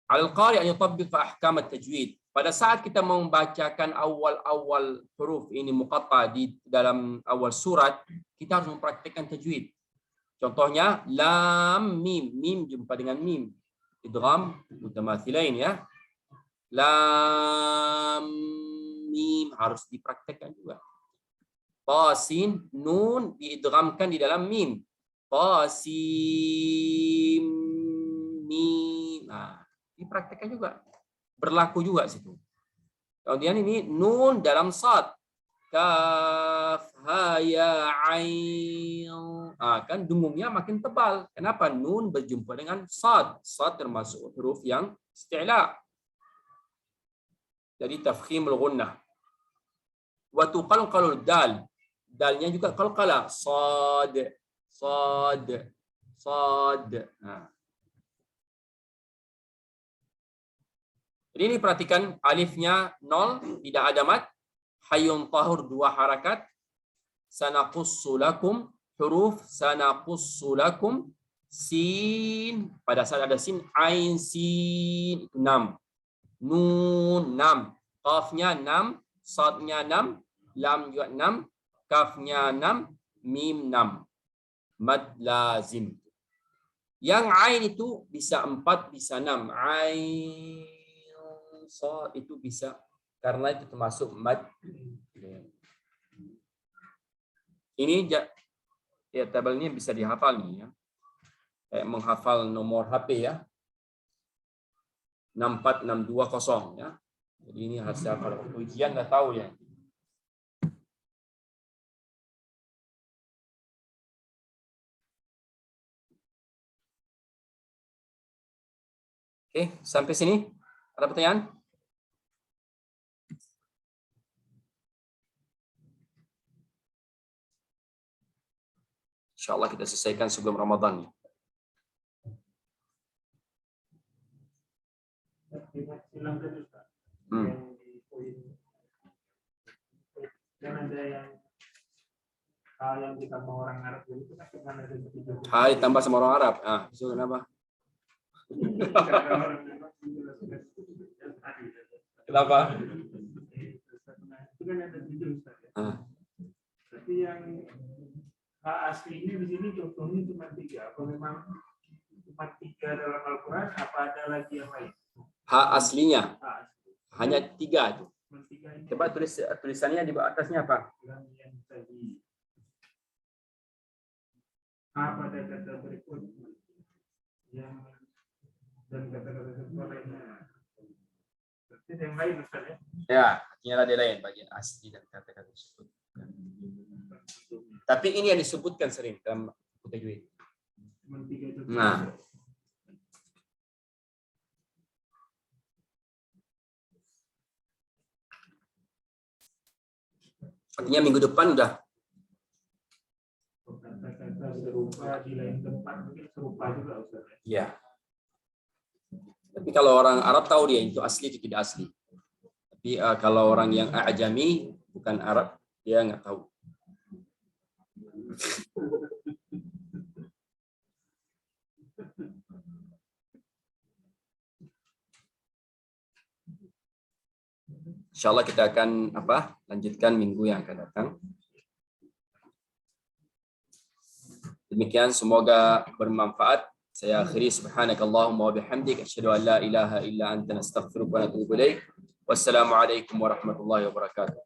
A: Al-qari an yutabbiq ahkam at-tajwid. Pada saat kita membacakan awal-awal huruf ini muqatta di dalam awal surat, kita harus mempraktikkan tajwid. Contohnya lam mim, mim jumpa dengan mim. Idgham mutamathilain ya. Lam mim harus dipraktekkan juga. Qasin nun diidghamkan di dalam mim. Qasim mim. Dipraktekkan juga. Berlaku juga situ. Kemudian ini nun dalam sad. Kaf ha ya ain. Kan dengungnya makin tebal. Kenapa? Nun berjumpa dengan sad. Sad termasuk huruf yang isti'la. Jadi tafkhimul gunnah. Wa tuqalqalul dal. Dalnya juga qalqala. Sad, sad, sad. Jadi ini perhatikan alifnya 0, tidak ada mad. Hayyun tahur 2 harakat. Sanaqussu lakum, huruf sanaqussu lakum. Sin, pada saat ada sin, ain sin 6. Nun 6. Qafnya 6, sadnya 6, lam juga 6, kafnya 6, mim 6. Mad lazim. Yang ain itu bisa 4, bisa 6. Ain so itu bisa karena itu termasuk mad. Ini ya tabelnya bisa dihafal nih ya. Kayak menghafal nomor HP ya. 64620 ya. Jadi ini hasil kalau ujian nggak tahu ya. Oke, sampai sini ada pertanyaan? Insya Allah kita selesaikan sebelum Ramadan.
B: Kan ada yang hal yang kita mau orang Arab itu kan cuma ada
A: Hai ditambah sama orang Arab. So kenapa? Kenapa?
B: Itu kan ada judul Ustaz. Tapi yang hak aslinya di sini contohnya cuma 3. Apa memang cuma 3 dalam Al-Quran? Apa ada lagi yang lain?
A: Hak aslinya hanya 3 itu. Coba tulisannya di atasnya apa?
B: Yang tadi. Apa ada kata berikut yang dan kata-kata lainnya? Berarti yang lain Ustaz ya? Ya,
A: artinya ada lain bagian asli dan kata-kata tersebut. Tapi ini yang disebutkan sering dalam buku tajwid. Nah, artinya minggu depan udah.
B: Kata-kata serupa di lain tempat mungkin serupa juga Ustaz.
A: Ya. Tapi kalau orang Arab tahu dia itu asli itu tidak asli. Tapi kalau orang yang Ajami bukan Arab dia nggak tahu. Insya Allah kita akan lanjutkan minggu yang akan datang. Demikian semoga bermanfaat. Saya akhiri subhanakallahumma wa bihamdik asyhadu an la ilaha illa anta nastaghfiruka wa natubu ilaik. Wassalamualaikum warahmatullahi wabarakatuh.